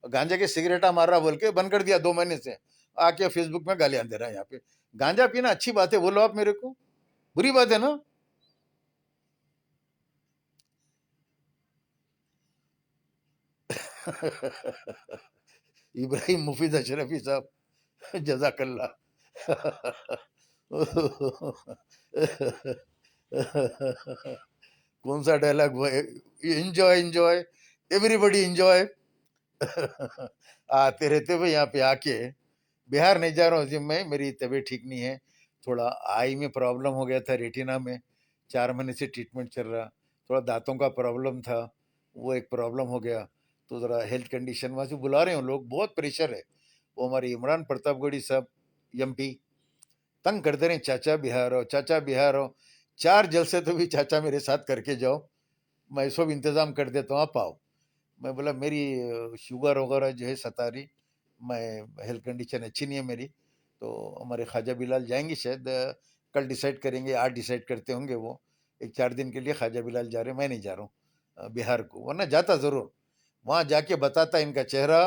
[SPEAKER 2] गांजा के सिगरेटा मार रहा बोल के बंद कर दिया 2 महीने से, आके फेसबुक में गालियां दे रहा है यहाँ पे। गांजा पीना अच्छी बात है बोलो आप मेरे को, बुरी बात है ना। इब्राहिम मुफीद अशरफी साहब जजाकल्ला। कौन सा डायलॉग वो, एंजॉय एंजॉय, एवरीबॉडी एंजॉय। आते रहते भाई यहाँ पे आके, बिहार नहीं जा रहा हूँ जिम में, मेरी तबीयत ठीक नहीं है, थोड़ा आई में प्रॉब्लम हो गया था, रेटिना में 4 महीने से ट्रीटमेंट चल रहा, थोड़ा दांतों का प्रॉब्लम था, वो एक प्रॉब्लम हो गया, तो ज़रा हेल्थ कंडीशन वहाँ से बुला रहे हो लोग, बहुत प्रेशर है। वो हमारे इमरान प्रतापगढ़ी साहब एमपी तंग करते रहे, चाचा बिहार हो, चाचा बिहार हो, 4 जलसे तो भी चाचा मेरे साथ करके जाओ, मैं सब इंतज़ाम कर देता हूँ आप आओ। मैं बोला मेरी शुगर वगैरह जो है सता रही, मैं हेल्थ कंडीशन अच्छी नहीं है मेरी, तो हमारे ख्वाजा बिलाल जाएंगे शायद, कल डिसाइड करेंगे, आज डिसाइड करते होंगे वो, एक 4 दिन के लिए ख्वाजा बिलाल जा रहे हैं, मैं नहीं जा रहा हूँ बिहार को, वरना जाता ज़रूर, वहाँ जाके बताता इनका चेहरा,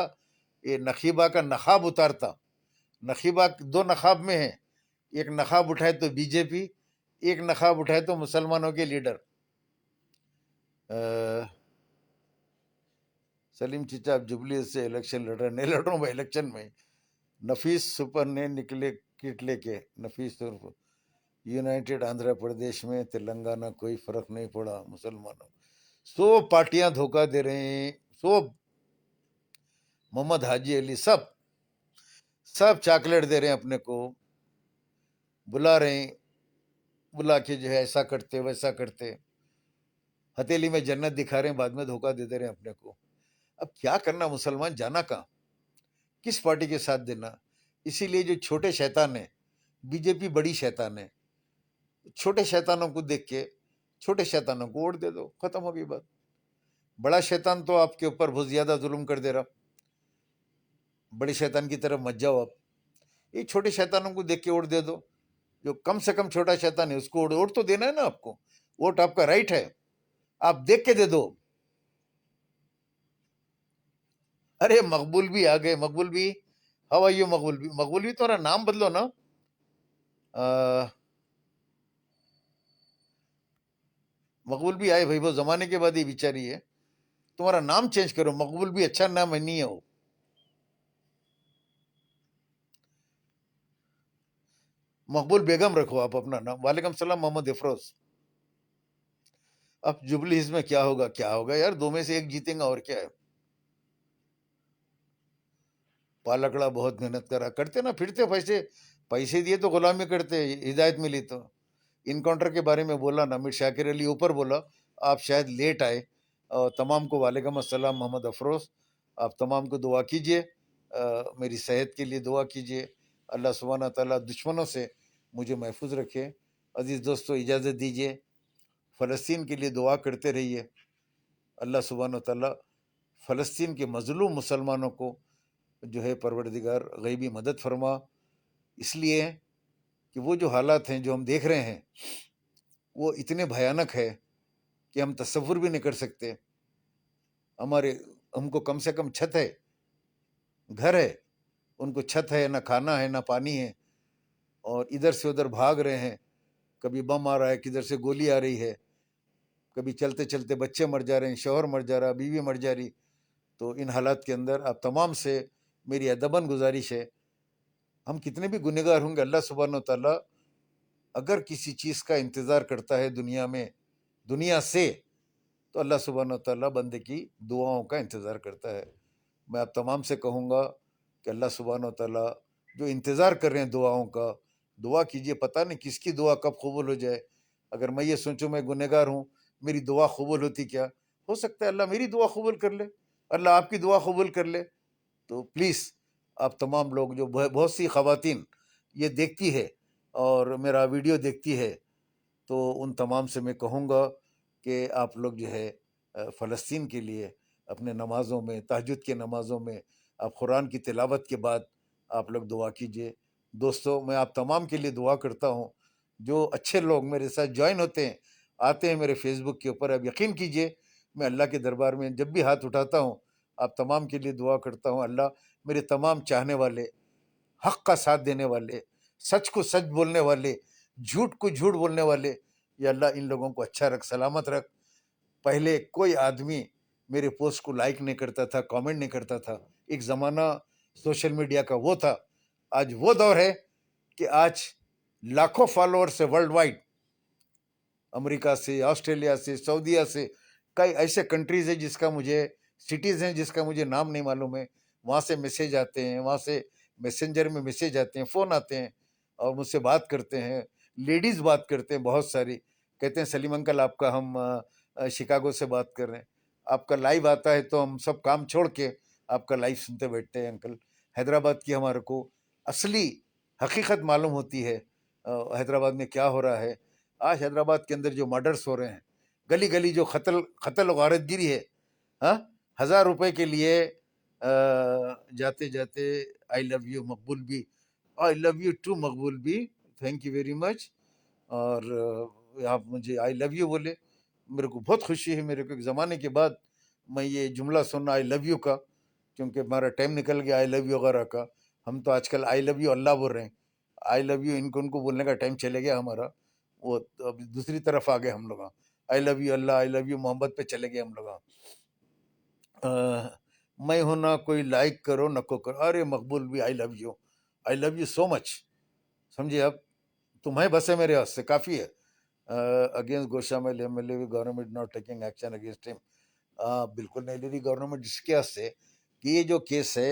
[SPEAKER 2] ये नखीबा का नखाब उतारता। नखीबा 2 नखाब में है, एक नखाब उठाए तो बीजेपी, एक नखाब उठाए तो मुसलमानों के लीडर। सलीम चीचा आप जुबली से इलेक्शन लड़ रहे, नहीं लड़ रहा हूँ भाई इलेक्शन में, नफीस सुपर ने निकले किट लेके, नफीस यूनाइटेड आंध्र प्रदेश में तेलंगाना कोई फर्क नहीं पड़ा मुसलमानों, 100 पार्टियां धोखा दे रहे हैं, 100, मोहम्मद हाजी अली सब सब चॉकलेट दे रहे हैं अपने को, बुला रहे हैं, बुला के जो है ऐसा करते वैसा करते, हथेली में जन्नत दिखा रहे हैं, बाद में धोखा दे दे रहे हैं अपने को। अब क्या करना, मुसलमान जाना कहाँ, किस पार्टी के साथ देना। इसीलिए जो छोटे शैतान है, बीजेपी बड़ी शैतान है, छोटे शैतानों को देख के छोटे शैतानों को वोट दे दो, खत्म हो गई बात। बड़ा शैतान तो आपके ऊपर बहुत ज्यादा जुल्म कर दे रहा, बड़े शैतान की तरफ मत जाओ आप, ये छोटे शैतानों को देख के वोट दे दो, जो कम से कम छोटा शैतान है उसको वोट तो देना है ना आपको, वोट आपका राइट है, आप देख के दे दो। अरे मकबूल भी आ गए, मकबूल भी, हाउ आर यू मकबूल भी, मकबूल भी तुम्हारा नाम बदलो ना, मकबूल भी आए भाई, वो जमाने के बाद ही बिचारी है, तुम्हारा नाम चेंज करो, मकबूल भी अच्छा नाम है, नहीं है वो। मकबूल बेगम रखो आप अपना नाम। वालेकुम सलाम मोहम्मद इफरोज। अब जुबली हिल्स में क्या होगा, क्या होगा यार, 2 में से 1 जीतेगा और क्या है। पालकड़ा बहुत मेहनत करा, करते ना फिरते, पैसे पैसे दिए तो गुलामी करते, हिदायत मिली तो। इनकाउंटर के बारे में बोला ना, अमीर शाकिर अली ऊपर बोला, आप शायद लेट आए, तमाम को वालेकुम अस्सलाम। मोहम्मद अफरोज़, आप तमाम को दुआ कीजिए, मेरी सेहत के लिए दुआ कीजिए। अल्लाह सुब्हाना ताला दुश्मनों से मुझे महफूज रखे। अजीज़ दोस्तों, इजाज़त दीजिए, फ़लस्तीन के लिए दुआ करते रहिए। अल्लाह सुब्हाना ताला फ़लस्तीन के मज़लूम मुसलमानों को जो है परवरदिगार गैबी मदद फरमा। इसलिए कि वो जो हालात हैं जो हम देख रहे हैं वो इतने भयानक है कि हम तसव्वुर भी नहीं कर सकते। हमारे हमको कम से कम छत है, घर है, उनको छत है, ना खाना है, ना पानी है, और इधर से उधर भाग रहे हैं। कभी बम आ रहा है, किधर से गोली आ रही है, कभी चलते चलते बच्चे मर जा रहे हैं, शौहर मर जा रहा, बीवी मर जा रही। तो इन हालात के अंदर आप तमाम से मेरी अदबन गुजारिश है, हम कितने भी गुनहगार होंगे, अल्लाह सुब्हानहू तआला अगर किसी चीज़ का इंतज़ार करता है दुनिया में, दुनिया से, तो अल्लाह सुब्हानहू तआला बंदे की दुआओं का इंतज़ार करता है। मैं आप तमाम से कहूँगा कि अल्लाह सुब्हानहू तआला जो इंतज़ार कर रहे हैं दुआओं का, दुआ कीजिए, पता नहीं किसकी दुआ कब कबूल हो जाए। अगर मैं ये सोचूं मैं गुनहगार हूँ, मेरी दुआ कबूल होती क्या, हो सकता है अल्लाह मेरी दुआ कबूल कर ले, अल्लाह आपकी दुआ कबूल कर ले। तो प्लीज़ आप तमाम लोग जो बहुत सी ख़वातीन ये देखती है और मेरा वीडियो देखती है, तो उन तमाम से मैं कहूँगा कि आप लोग जो है फ़लस्तीन के लिए अपने नमाज़ों में, तहज्जुद की नमाज़ों में, आप कुरान की तिलावत के बाद आप लोग दुआ कीजिए। दोस्तों, मैं आप तमाम के लिए दुआ करता हूँ। जो अच्छे लोग मेरे साथ जॉइन होते हैं, आते हैं मेरे फेसबुक के ऊपर, अब यकीन कीजिए मैं अल्लाह के दरबार में जब भी हाथ उठाता हूँ, आप तमाम के लिए दुआ करता हूँ। अल्लाह मेरे तमाम चाहने वाले, हक का साथ देने वाले, सच को सच बोलने वाले, झूठ को झूठ बोलने वाले, या अल्लाह इन लोगों को अच्छा रख, सलामत रख। पहले कोई आदमी मेरे पोस्ट को लाइक नहीं करता था, कमेंट नहीं करता था। एक ज़माना सोशल मीडिया का वो था। आज वो दौर है कि आज लाखों फॉलोअर्स है वर्ल्ड वाइड, अमेरिका से, ऑस्ट्रेलिया से, सऊदीया से, कई ऐसे कंट्रीज है जिसका मुझे, सिटीज़ हैं जिसका मुझे नाम नहीं मालूम है। वहाँ से मैसेज आते हैं, वहाँ से मैसेंजर में मैसेज आते हैं, फ़ोन आते हैं और मुझसे बात करते हैं। लेडीज़ बात करते हैं बहुत सारी, कहते हैं सलीम अंकल आपका हम शिकागो से बात कर रहे हैं, आपका लाइव आता है तो हम सब काम छोड़ के आपका लाइव सुनते बैठते हैं अंकल। हैदराबाद की हमारे को असली हकीकत मालूम होती है, हैदराबाद में क्या हो रहा है। आज हैदराबाद के अंदर जो मर्डर्स हो रहे हैं, गली गली जो कत्ल कत्ल और गारतगिरी है, हाँ, 1,000 रुपए के लिए जाते जाते आई लव यू मकबूल भी, आई लव यू टू मकबूल भी, थैंक यू वेरी मच। और आप मुझे आई लव यू बोले, मेरे को बहुत खुशी है। मेरे को एक ज़माने के बाद मैं ये जुमला सुना आई लव यू का, क्योंकि हमारा टाइम निकल गया आई लव यू वगैरह का। हम तो आजकल आई लव यू अल्लाह बोल रहे हैं, आई लव यू इनको उनको बोलने का टाइम चले गया हमारा। वो तो अब दूसरी तरफ आ गए हम लोग, I love you Allah, I love you Mohammad पे चले गए हम लोग। मैं हूं ना कोई लाइक करो नको करो, अरे मकबूल भी I love you so much. समझिए आप, तुम्हें बस है मेरे वास्ते काफ़ी है। Against Goshamahal MLA government not taking action against him, बिल्कुल नहीं ले रही गवर्नमेंट, जिसके वास्ते कि ये जो केस है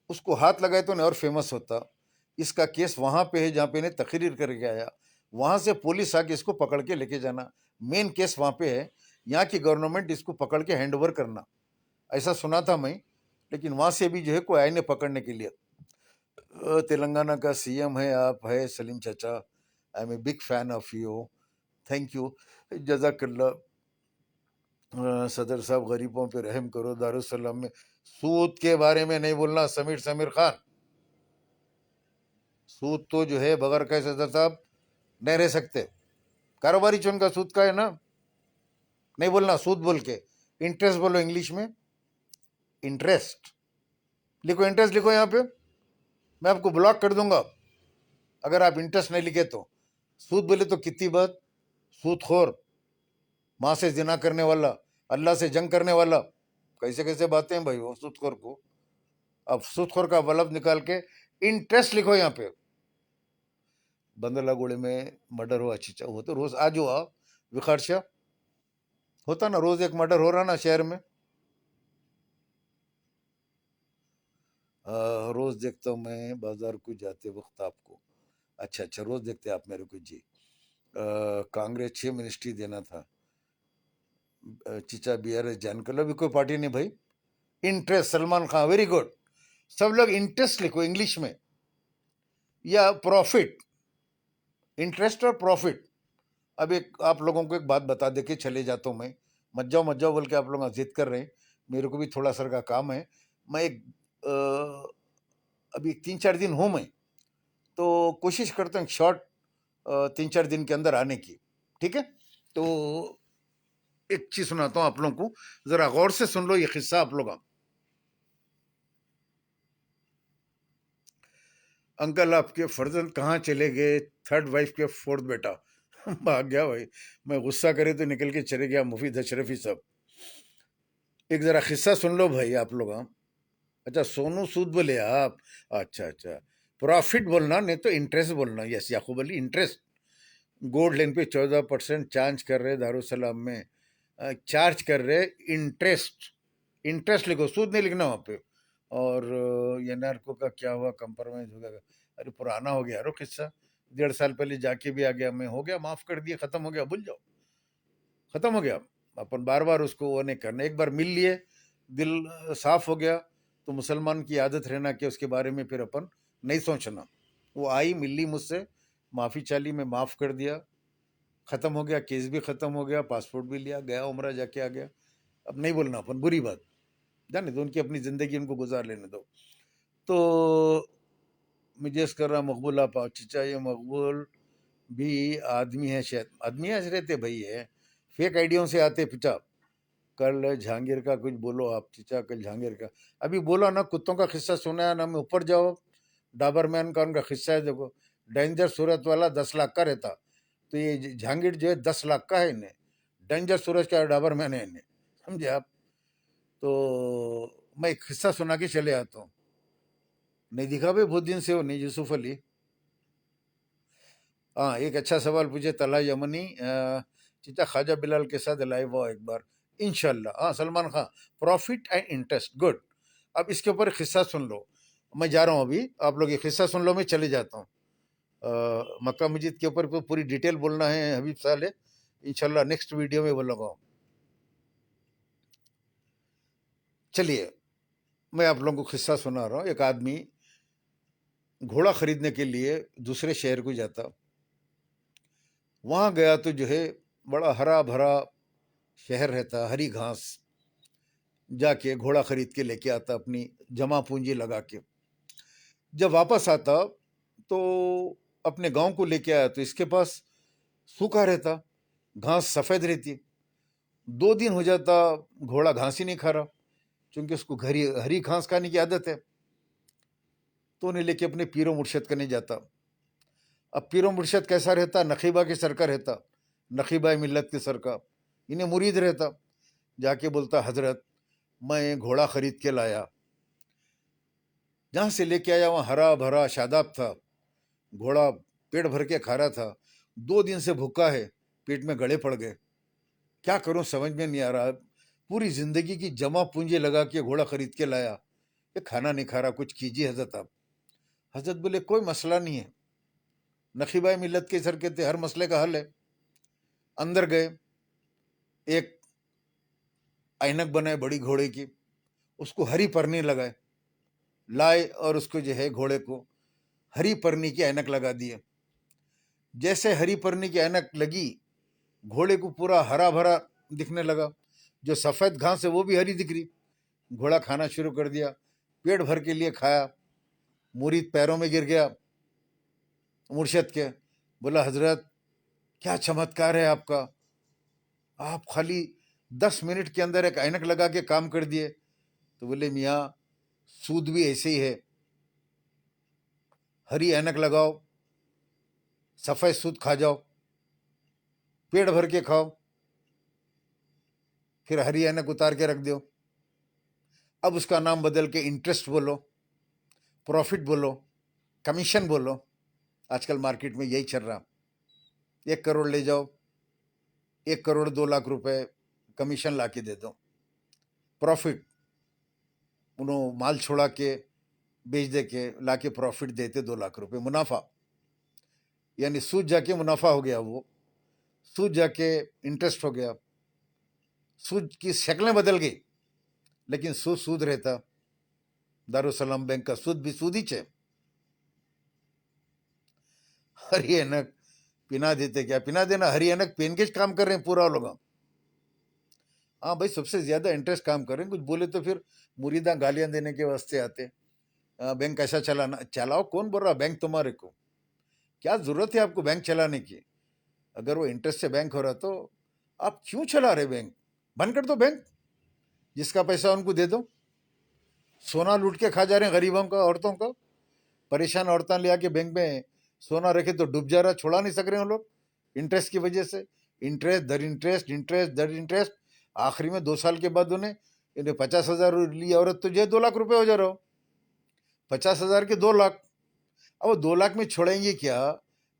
[SPEAKER 2] उसको हाथ लगाए तो नहीं और फेमस होता। इसका केस वहां पे है जहाँ पे इन्हें तकरीर करके आया, वहां से पुलिस आके इसको पकड़ के लेके जाना, मेन केस वहां पे है। यहाँ की गवर्नमेंट इसको पकड़ के हैंड ओवर करना, ऐसा सुना था मैं। लेकिन वहां से भी जो है कोई आए नहीं पकड़ने के लिए। तेलंगाना का सीएम है आप, है सलीम चाचा, I am a big fan of you, thank you, जजाकल्ला। सदर साहब गरीबों पे रहम करो, दारुसलाम में सूद के बारे में नहीं बोलना समीर खान। सूद तो जो है बगैर कहे सदर साहब नहीं रह सकते, कारोबारी चुन का सूद का है ना, नहीं बोलना सूद बोल के, इंटरेस्ट बोलो इंग्लिश में, इंटरेस्ट लिखो, इंटरेस्ट लिखो यहाँ पे, मैं आपको ब्लॉक कर दूंगा अगर आप इंटरेस्ट नहीं लिखे तो। सूद बोले तो कितनी बात, सूदखोर, माँ से जिना करने वाला, अल्लाह से जंग करने वाला, कैसे कैसे बातें हैं भाई वो सूदखोर को। अब सूदखोर का बलब निकाल के इंटरेस्ट लिखो यहाँ पे। बंदरलागोड़े में मर्डर हुआ, अच्छा वो तो रोज आज हुआ, विखारशा होता ना, रोज एक मर्डर हो रहा ना शहर में। रोज देखता हूँ मैं बाजार को जाते वक्त आपको, अच्छा अच्छा रोज देखते आप मेरे को जी। कांग्रेस 6 मिनिस्ट्री देना था, चीचा BRS जान कर लो, अभी कोई पार्टी नहीं भाई। Interest, Salman Khan, very good. सब लोग इंटरेस्ट लिखो इंग्लिश में या प्रॉफिट, इंटरेस्ट और प्रॉफिट। अब एक आप लोगों को एक बात बता दे के चले जाता हूँ मैं, मत जाओ बोल के आप लोग जिद कर रहे हैं, मेरे को भी थोड़ा सर का काम है। मैं एक अभी 3-4 दिन हूँ मैं, तो कोशिश करता हूँ शॉर्ट 3-4 दिन के अंदर आने की, ठीक है। तो एक चीज सुनाता हूँ आप लोगों को, जरा गौर से सुन लो ये किस्सा आप लोग। अंकल आपके फर्जंद कहाँ चले गए, थर्ड वाइफ के फोर्थ बेटा भाग गया भाई। मैं गुस्सा करे तो निकल के चले गया मुफीद अशरफी साहब। एक जरा किस्सा सुन लो भाई आप लोग। अच्छा सोनू सूद बोले आप, अच्छा अच्छा, प्रॉफिट बोलना नहीं तो इंटरेस्ट बोलना। यस याकूब अली, इंटरेस्ट। गोल्ड लेन पे 14% चार्ज कर रहे, दारुसलाम में चार्ज कर रहे इंटरेस्ट। इंटरेस्ट लिखो, सूद नहीं लिखना वहाँ पे। और ये नार्को का क्या हुआ, कंप्रोमाइज हो गया। अरे पुराना हो गया रो किस्सा, 1.5 साल पहले जाके भी आ गया मैं, हो गया, माफ कर दिया, खत्म हो गया, भूल जाओ, खत्म हो गया। अपन बार बार उसको वो नहीं करना, एक बार मिल लिए, दिल साफ हो गया, तो मुसलमान की आदत रहना कि उसके बारे में फिर अपन नहीं सोचना। वो आई मिल ली मुझसे, माफ़ी चाली, मैं माफ़ कर दिया, ख़त्म हो गया, केस भी ख़त्म हो गया, पासपोर्ट भी लिया, गया उम्रा जाके आ गया। अब नहीं बोलना अपन बुरी बात, जाने दो, उनकी अपनी ज़िंदगी, उनको गुजार लेने दो। तो मुझे इस कर रहा मकबूल आप चिचा, ये मकबूल भी आदमी है, शायद आदमी ऐसे रहते भाई है, फेक आइडियों से आते पिचा। कल जहांगीर का कुछ बोलो आप चिचा, कल जहांगीर का अभी बोला ना, कुत्तों का किस्सा सुना है ना, मैं ऊपर जाओ, डाबरमैन का उनका किस्सा है, देखो डेंजर सूरत वाला 10 लाख का रहता, तो ये जहांगीर जो है 10 लाख का है इन्हें, डेंजर सूरज का डाबरमैन है इन्हें, समझे आप। तो मैं एक किस्सा सुना के चले आता हूँ। नहीं दिखा भाई बहुत दिन से हो नहीं, यूसुफ अली। हाँ एक अच्छा सवाल पूछे तला यमनी, चीता ख्वाजा बिलाल के साथ लाइव हुआ एक बार इंशाल्लाह। हाँ Salman Khan, profit and interest, good. अब इसके ऊपर एक किस्सा सुन लो, मैं जा रहा हूँ अभी, आप लोग ये किस्सा सुन लो, मैं चले जाता हूँ। मक्का मस्जिद के ऊपर पूरी डिटेल बोलना है हबीब साले, इंशाल्लाह नेक्स्ट वीडियो में बोलूँगा। चलिए मैं आप लोगों को किस्सा सुना रहा हूँ। एक आदमी घोड़ा खरीदने के लिए दूसरे शहर को जाता, वहाँ गया तो जो है बड़ा हरा भरा शहर रहता, हरी घास, जाके घोड़ा खरीद के लेके आता अपनी जमा पूंजी लगा के। जब वापस आता तो अपने गांव को लेके आया तो इसके पास सूखा रहता, घास सफ़ेद रहती। 2 दिन हो जाता घोड़ा घास ही नहीं खा रहा, क्योंकि उसको हरी हरी घास खाने की आदत है। तो उन्हें लेके अपने पीरो मुर्शद करने जाता। अब पीरो मुर्शद कैसा रहता, नकीबा के सर का रहता, नकीबा मिल्लत के सर का, इन्हें मुरीद रहता। जाके बोलता हजरत मैं घोड़ा खरीद के लाया, जहाँ से लेके आया वहाँ हरा भरा शादाब था, घोड़ा पेट भर के खा रहा था, 2 दिन से भूखा है, पेट में गड़े पड़ गए, क्या करूं समझ में नहीं आ रहा। पूरी जिंदगी की जमा पूंजी लगा के घोड़ा खरीद के लाया, ये खाना नहीं खा रहा, कुछ कीजिए हजरत आप। हजरत बोले कोई मसला नहीं है, नकीबाई मिल्लत के सर के थे, हर मसले का हल है। अंदर गए, एक ऐनक बनाए बड़ी घोड़े की, उसको हरी परनी लगाए, लाए और उसको जो है घोड़े को हरी परनी की ऐनक लगा दिए। जैसे हरी परनी की ऐनक लगी, घोड़े को पूरा हरा भरा दिखने लगा, जो सफ़ेद घास है वो भी हरी दिख रही। घोड़ा खाना शुरू कर दिया, पेट भर के लिए खाया। मुरीद पैरों में गिर गया मुर्शद के, बोला हजरत क्या चमत्कार है आपका, आप खाली 10 मिनट के अंदर एक ऐनक लगा के काम कर दिए। तो बोले मियाँ सूद भी ऐसे ही है, हरी ऐनक लगाओ, सफ़ेद सूद खा जाओ, पेट भर के खाओ, फिर हरी ऐनक उतार के रख दो। अब उसका नाम बदल के इंटरेस्ट बोलो, प्रॉफिट बोलो, कमीशन बोलो, आजकल मार्केट में यही चल रहा। 1 करोड़ ले जाओ, 1 करोड़ 2 लाख रुपए कमीशन ला के दे दो, प्रॉफिट। उन्होंने माल छोड़ा के बेच दे के ला के प्रॉफिट देते, 2 लाख रुपए मुनाफा, यानी सूद जाके मुनाफा हो गया, वो सूद जाके इंटरेस्ट हो गया। सूद की शक्लें बदल गई, लेकिन सूद सूद रहता। दारुसलाम बैंक का सूद भी सूद ही है। हरियाणक पिना देते, क्या पिना देना, हरियाणक पेन के काम कर रहे हैं पूरा लोग। हाँ भाई, सबसे ज्यादा इंटरेस्ट काम कर रहे हैं। कुछ बोले तो फिर मुरीदा गालियां देने के वास्ते आते। बैंक कैसा चलाना, चलाओ, कौन बोल रहा बैंक तुम्हारे को? क्या जरूरत है आपको बैंक चलाने की? अगर वो इंटरेस्ट से बैंक हो रहा तो आप क्यों चला रहे बैंक? बंद कर दो बैंक, जिसका पैसा उनको दे दो। सोना लूट के खा जा रहे हैं गरीबों का, औरतों का। परेशान औरतें ले आके बैंक में सोना रखे तो डूब जा रहा, छोड़ा नहीं सक रहे हैं लोग इंटरेस्ट की वजह से। इंटरेस्ट दर इंटरेस्ट, इंटरेस्ट दर इंटरेस्ट। आखिरी में 2 साल के बाद इन्हें 50,000 ली औरत तो जो 2 लाख रुपए हो जा रहा हो। 50,000 के 2 लाख। अब वो 2 लाख में छोड़ेंगे क्या?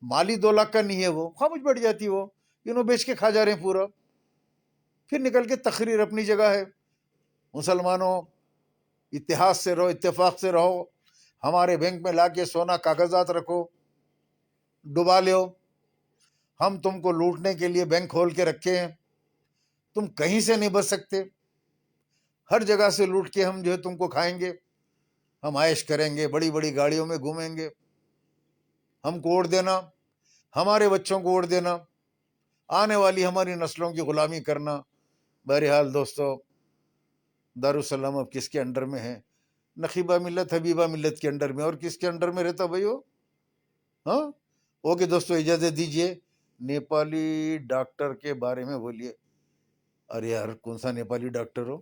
[SPEAKER 2] माली 2 लाख का नहीं है, वो खामोश बैठ जाती। वो बेच के खा जा रहे हैं पूरा। फिर निकल के तकरीर अपनी जगह है। मुसलमानों, इतिहास से रहो, इत्तेफाक से रहो। हमारे बैंक में लाके सोना कागजात रखो, डुबा लो। हम तुमको लूटने के लिए बैंक खोल के रखे हैं, तुम कहीं से नहीं बच सकते। हर जगह से लूट के हम तुमको खाएंगे। हम ऐश करेंगे, बड़ी बड़ी गाड़ियों में घूमेंगे। हमको वोट देना, हमारे बच्चों को वोट देना, आने वाली हमारी नस्लों की गुलामी करना। बहरहाल दोस्तों, दारुसलाम अब किसके अंडर में है? नखीबा मिल्लत, हबीबा मिल्लत के अंडर में। और किसके अंडर में रहता भाई वो? हाँ, ओके दोस्तों, इजाजत दीजिए। नेपाली डॉक्टर के बारे में बोलिए। अरे यार, कौन सा नेपाली डॉक्टर हो?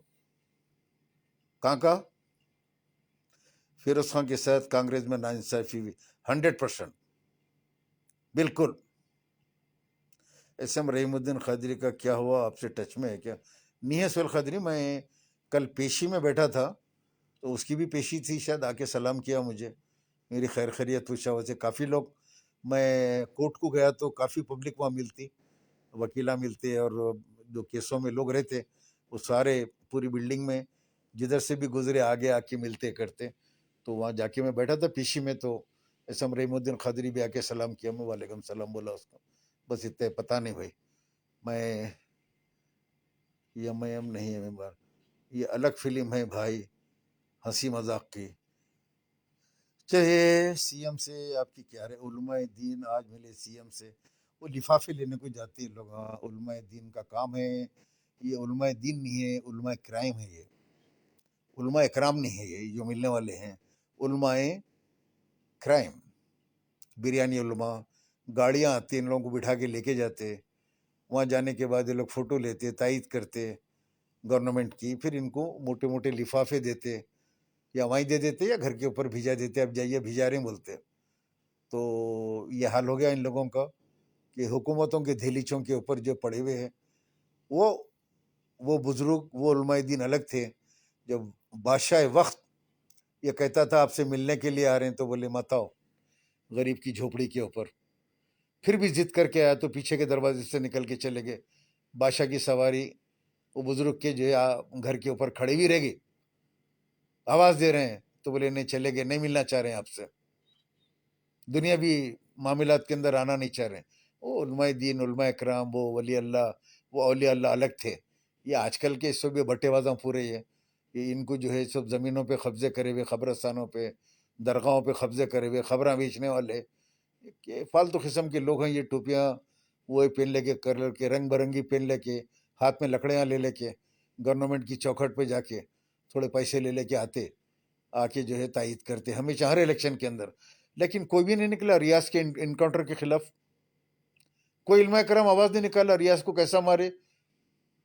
[SPEAKER 2] कहाँ का? फिरोज खान के साथ कांग्रेस में नाइंसाफी हुई। 100% बिल्कुल। एसएम रहीमुद्दीन खदरी का क्या हुआ? आपसे टच में है क्या? नहीं है सुहेल खदरी। मैं कल पेशी में बैठा था, तो उसकी भी पेशी थी, शायद आके सलाम किया मुझे, मेरी खैर खैरियत पूछा। वैसे काफ़ी लोग, मैं कोर्ट को गया तो काफ़ी पब्लिक वहाँ मिलती, वकीला मिलते, और जो केसों में लोग रहते वो सारे पूरी बिल्डिंग में जिधर से भी गुजरे आगे आके मिलते करते। तो वहाँ जाके मैं बैठा था पेशी में, तो एसएम रहीमुद्दीन खदरी भी आके सलाम किया। मैं वालेकुम सलाम बोला उसको, बस इतने। पता नहीं भाई, मैं एम नहीं है मैं, ये अलग फिल्म है भाई, हंसी मजाक की। चाहे सीएम से आपकी क्या रहे, उलमाए दीन आज मिले सीएम से, वो लिफाफे लेने को जाते हैं लोग। हाँ, उलमाए दीन का काम है ये। उलमाए दीन नहीं है, उलमाए क्राइम है ये। उलमाए इकराम नहीं है ये जो मिलने वाले हैं, उलमाए क्राइम। बिरयानी उलमा, गाड़ियाँ आती हैं, इन लोगों को बिठा के लेके जाते। वहाँ जाने के बाद ये लोग फ़ोटो लेते, तायद करते गवर्नमेंट की, फिर इनको मोटे मोटे लिफाफे देते, या वहीं दे देते या घर के ऊपर भिजा देते। अब जाइए भिजा रहे बोलते। तो ये हाल हो गया इन लोगों का कि हुकूमतों के धेलीचों के ऊपर जो पड़े हुए हैं, वो बुजुर्ग, वो उलमाए दीन अलग थे। जब बादशाह वक्त ये कहता था आपसे मिलने के लिए आ रहे हैं, तो बोले मत आओ, गरीब की झोपड़ी के ऊपर। फिर भी जिद करके आया तो पीछे के दरवाजे से निकल के चले गए। बादशाह की सवारी वो बुजुर्ग के जो है घर के ऊपर खड़े भी रह गए, आवाज दे रहे हैं, तो बोले नहीं, चले गए, नहीं मिलना चाह रहे हैं आपसे, दुनियावी मामलात के अंदर आना नहीं चाह रहे हैं। वो उलमाए दीन, उलमाए कराम, वो वली अल्लाह, वो औलिया अल्लाह अलग थे। ये आजकल के सब ये बट्टेबाजा पूरे ये इनको जो है सब ज़मीनों पे कब्जे करे हुए, कब्रस्तानों पे, दरगाहों पे कब्जे करे हुए, खबरें बेचने वाले, ये फालतू किस्म के लोग हैं। ये टोपियाँ वो पहन लेके, कलर के रंग बिरंगी पहन लेके, हाथ में लकड़ियाँ ले लेके, गवर्नमेंट की चौखट पे जाके थोड़े पैसे ले लेके आते, आके जो है तायद करते हमेशा हर इलेक्शन के अंदर। लेकिन कोई भी नहीं निकला रियाज के इनकाउंटर के खिलाफ। कोई इल्मा करम आवाज नहीं निकाला रियाज को कैसा मारे।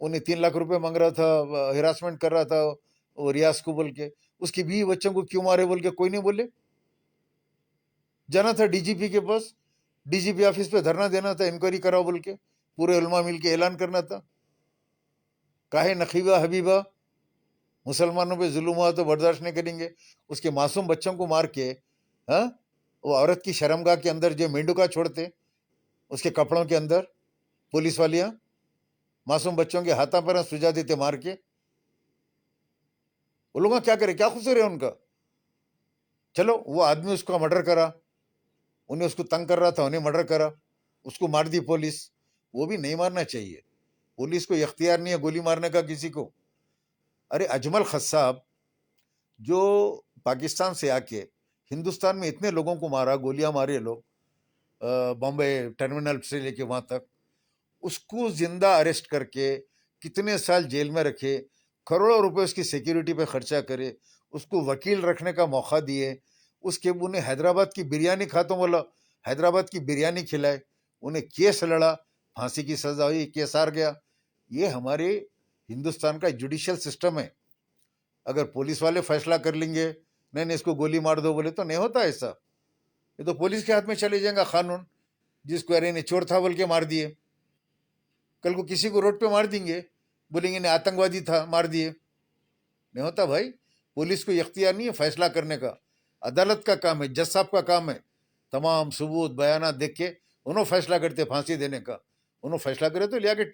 [SPEAKER 2] उन्हें 3 लाख रुपए मांग रहा था, हिरासमेंट कर रहा था वो रियाज को बोल के, उसकी बीवी बच्चों को क्यों मारे बोल के कोई नहीं बोले। जाना था डीजीपी के पास, डीजीपी ऑफिस पे धरना देना था, इंक्वायरी कराओ बोल के, पूरे उलमा मिल के ऐलान करना था। काहे नखीबा हबीबा, मुसलमानों पे जुल्म हुआ तो बर्दाश्त नहीं करेंगे। उसके मासूम बच्चों को मार के, हाँ, वो औरत की शर्मगाह के अंदर जो मेंढका छोड़ते, उसके कपड़ों के अंदर पुलिस वालियां मासूम बच्चों के हाथा पर सुझा देते मार के। वो लोग क्या करे, क्या कसूर है उनका? चलो, वो आदमी उसका मर्डर करा, उन्हें उसको तंग कर रहा था, उन्हें मर्डर करा, उसको मार दी पुलिस। वो भी नहीं मारना चाहिए, पुलिस को इख्तियार नहीं है गोली मारने का किसी को। अरे अजमल खस्साब जो पाकिस्तान से आके हिंदुस्तान में इतने लोगों को मारा, गोलियां मारे लोग, बॉम्बे टर्मिनल से लेके वहां तक, उसको जिंदा अरेस्ट करके कितने साल जेल में रखे, करोड़ों रुपए उसकी सिक्योरिटी पे खर्चा करे, उसको वकील रखने का मौका दिए, उसके उन्हें हैदराबाद की बिरयानी खाता बोला, हैदराबाद की बिरयानी खिलाए, उन्हें केस लड़ा, फांसी की सजा हुई, केस हार गया। ये हमारे हिंदुस्तान का जुडिशियल सिस्टम है। अगर पुलिस वाले फैसला कर लेंगे नहीं नहीं इसको गोली मार दो बोले तो नहीं होता ऐसा। ये तो पुलिस के हाथ में चले जाएगा कानून। जिसको अरे ने चोर था बोल के मार दिए, कल को किसी को रोड पे मार देंगे, बोलेंगे नहीं आतंकवादी था मार दिए। नहीं होता भाई, पुलिस को इख्तियार नहीं है फैसला करने का, अदालत का काम है, जज साहब का काम है तमाम सबूत बयाना देख के उन्होंने फैसला करते फांसी देने का। उन्होंने फैसला करे तो लिया के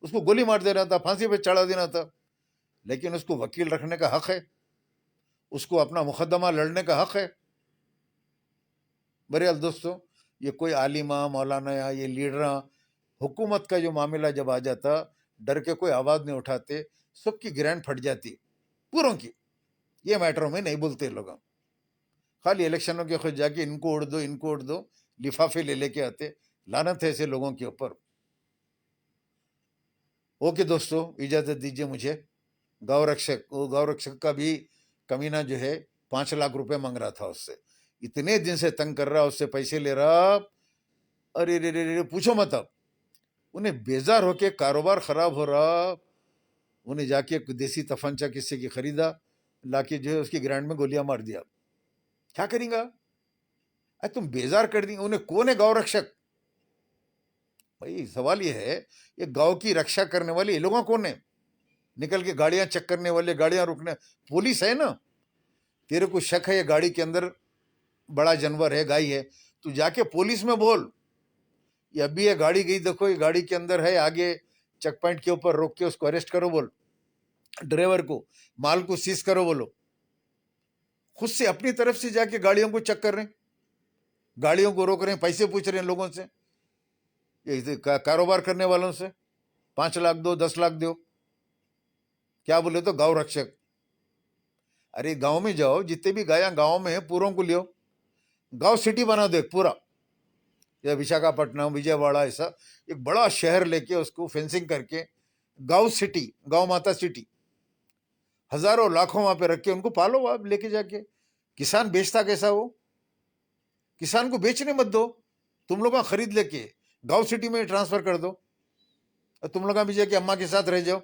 [SPEAKER 2] उसको गोली मार देना था, फांसी पे चढ़ा देना था, लेकिन उसको वकील रखने का हक है, उसको अपना मुकदमा लड़ने का हक है। बहरहाल दोस्तों, ये कोई आलिमा मौलाना या ये लीडर हुकूमत का जो मामला जब आ जाता, डर के कोई आवाज नहीं उठाते, सबकी गिरैंड फट जाती पूरों की। ये मैटरों में नहीं बोलते लोग, खाली इलेक्शनों के खुद जाके इनको उड़ दो इनको उड़ दो, लिफाफे ले लेके आते। लानत है ऐसे लोगों के ऊपर। ओके दोस्तों, इजाजत दीजिए मुझे। गौ रक्षक का भी कमीना जो है 5 लाख रुपए मांग रहा था उससे, इतने दिन से तंग कर रहा, उससे पैसे ले रहा। अरे रे रे रे पूछो मत, अब उन्हें बेजार होके कारोबार खराब हो रहा, उन्हें जाके देसी तफंचा किसी की खरीदा, लाके जो है उसकी ग्रांड में गोलियां मार दिया। क्या करेंगे? अरे तुम बेजार कर दी उन्हें। कौन है गौ रक्षक? भाई सवाल ये है, ये गांव की रक्षा करने वाले ये लोगों कौन है? निकल के गाड़ियां चेक करने वाले, गाड़ियां रुकने, पुलिस है ना। तेरे को शक है ये गाड़ी के अंदर बड़ा जानवर है, गाय है, तू जाके पुलिस में बोल, ये अभी ये गाड़ी गई देखो, ये गाड़ी के अंदर है, आगे चेक पॉइंट के ऊपर रोक के उसको अरेस्ट करो बोल, ड्राइवर को, माल को सीज करो बोलो। खुद से अपनी तरफ से जाके गाड़ियों को चेक कर रहे हैं, गाड़ियों को रोक रहे हैं, पैसे पूछ रहे हैं लोगों से, ये कारोबार करने वालों से 5 लाख दो 10 लाख दो। क्या बोले तो गौ रक्षक। अरे गांव में जाओ, जितने भी गाया गांव में है पूरों को लियो, गांव सिटी बना दो एक पूरा, या विशाखापट्टनम विजयवाड़ा ऐसा एक बड़ा शहर लेके उसको फेंसिंग करके गांव सिटी, गांव माता सिटी, हजारों लाखों वहां पे रख के उनको पालो आप लेके जाके। किसान बेचता कैसा वो? किसान को बेचने मत दो, तुम लोग खरीद लेके गांव सिटी में ट्रांसफर कर दो, और तुम लोग भी जाके अम्मा के साथ रह जाओ,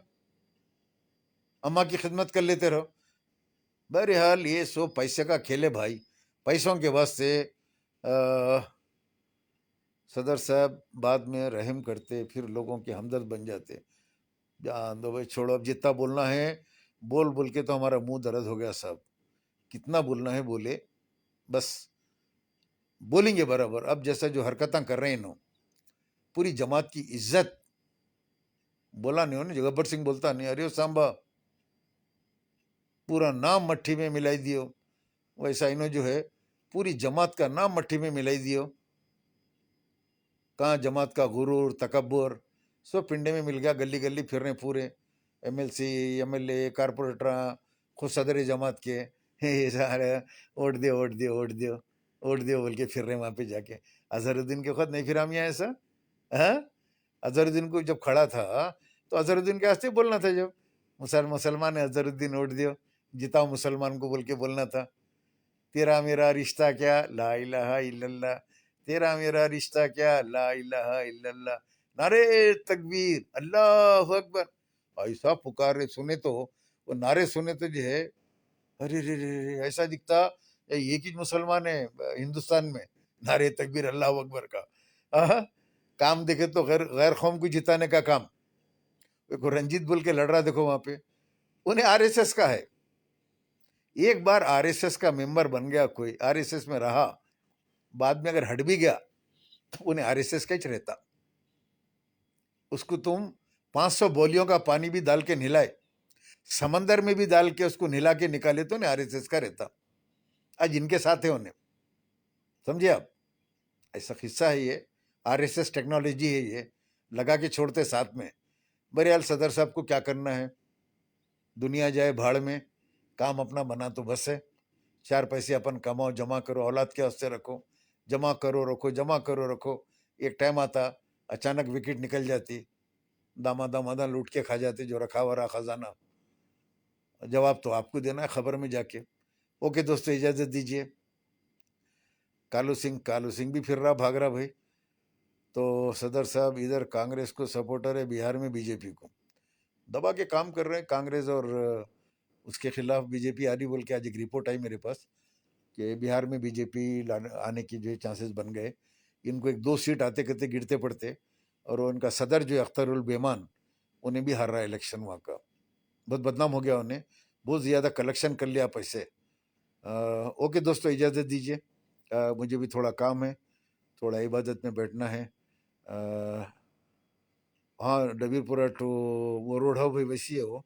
[SPEAKER 2] अम्मा की खिदमत कर लेते रहो। बहरहाल ये सो पैसे का खेल है भाई, पैसों के वास्ते सदर साहब बाद में रहम करते, फिर लोगों के हमदर्द बन जाते। जान दो भाई, छोड़ो, अब जितना बोलना है बोल बोल के तो हमारा मुंह दर्द हो गया साहब। कितना बोलना है बोले, बस बोलेंगे बराबर। अब जैसा जो हरकतें कर रहे हैं नो, पूरी जमात की इज्जत, बोला नहीं हो, गब्बर सिंह बोलता नहीं, अरे सांबा पूरा नाम मट्ठी में मिलाई दियो, वैसा इन्हों जो है पूरी जमात का नाम मट्ठी में मिलाई दियो। कहाँ जमात का गुरूर तकब्बुर सब पिंडे में मिल गया, गली गली फिर रहे पूरे MLC MLA कारपोरेटर, खुद सदर जमात के, ये सारे वोट दियो वोट दियो वोट दियो वोट दियो बोल के फिर रहे वहां पे जाके। अजहरुद्दीन के खुद नहीं फिरा मियाँ ऐसा? हाँ, अजहरुद्दीन को जब खड़ा था तो अजहरुद्दीन के वास्ते बोलना था, जब मुसलमान है अजहरुद्दीन वोट दियो, जिताओ मुसलमान को बोल के बोलना था। तेरा मेरा रिश्ता क्या ला इलाहा इल्लल्लाह, तेरा मेरा रिश्ता क्या ला इलाहा इल्लल्लाह, नारे तकबीर अल्लाह अकबर, ऐसा पुकारे सुने तो, वो नारे सुने तो जो है अरे रे रे रे, ऐसा दिखता एक ही मुसलमान है हिंदुस्तान में नारे तकबीर अल्लाह अकबर का। आहा, काम देखे तो गैर गैर कौम को जिताने का काम। देखो रंजीत बोल के लड़ रहा, देखो वहां पे उन्हें RSS का है। एक बार RSS का मेंबर बन गया, कोई RSS में रहा, बाद में अगर हट भी गया उन्हें RSS का ही रहता। उसको तुम 500 बोलियों का पानी भी डाल के नहलाए, समंदर में भी डाल के उसको नहला के निकाले तो उन्हें RSS का रहता। आज इनके साथ है उन्हें, समझे आप? ऐसा किस्सा है ये, RSS टेक्नोलॉजी है ये, लगा के छोड़ते साथ में। बहरहाल सदर साहब को क्या करना है, दुनिया जाए भाड़ में, काम अपना बना तो बस है। 4 पैसे अपन कमाओ, जमा करो, औलाद के वास्ते रखो, जमा करो रखो, जमा करो रखो। एक टाइम आता अचानक विकेट निकल जाती, दामादा लूट के खा जाते जो रखा हुआ खजाना। जवाब तो आपको देना है खबर में जाके। ओके दोस्तों, इजाजत दीजिए। कालू सिंह भी फिर रहा, भाग रहा भाई। तो सदर साहब इधर कांग्रेस को सपोर्टर है, बिहार में बीजेपी को दबा के काम कर रहे हैं। कांग्रेस और उसके खिलाफ बीजेपी आ रही बोल के आज एक रिपोर्ट आई मेरे पास कि बिहार में बीजेपी आने की जो चांसेस बन गए। इनको 1-2 सीट आते करते गिरते पड़ते, और उनका सदर जो अख्तरुल बेमान, उन्हें भी हार रहा है इलेक्शन वहाँ का। बहुत बदनाम हो गया उन्हें, बहुत ज़्यादा कलेक्शन कर लिया पैसे। ओके दोस्तों, इजाज़त दीजिए, मुझे भी थोड़ा काम है, थोड़ा इबादत में बैठना है। हाँ, डबीरपुरा टू वो रोड है भाई, वैसी है वो।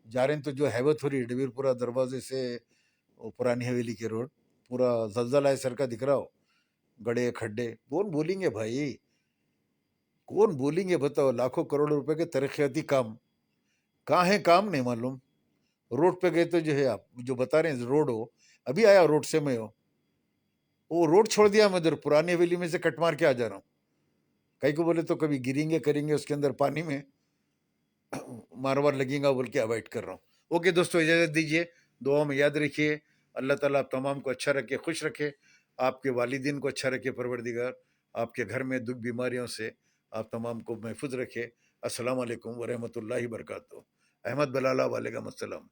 [SPEAKER 2] जा रहे हैं तो जो हैवत हो रही है डबीरपुरा दरवाजे से, वो पुरानी हवेली के रोड पूरा जलजला है सर का दिख रहा हो, गड्ढे खड्डे। कौन बोलेंगे भाई, कौन बोलेंगे बताओ? लाखों करोड़ों रुपए के तरक्याती काम, कहाँ है काम नहीं मालूम। रोड पे गए तो जो है, आप जो बता रहे हैं रोड हो, अभी आया रोड से मैं हो, वो रोड छोड़ दिया मैं उधर पुरानी हवेली में से कट मार के आ जा रहा हूँ। कहीं को बोले तो कभी गिरेंगे करेंगे उसके अंदर पानी में, मार वार लगेगा बोल के अवॉइड कर रहा हूँ। ओके दोस्तों, इजाजत दीजिए, दुआ में याद रखिए। अल्लाह ताला आप तमाम को अच्छा रखे, खुश रखे, आपके वालिदीन को अच्छा रखे परवरदिगार, आपके घर में दुख बीमारियों से आप तमाम को महफूज रखे। अस्सलाम वालेकुम व रहमतुल्लाहि व बरकातहू। अहमद बलाला वालेकुम अस्सलाम।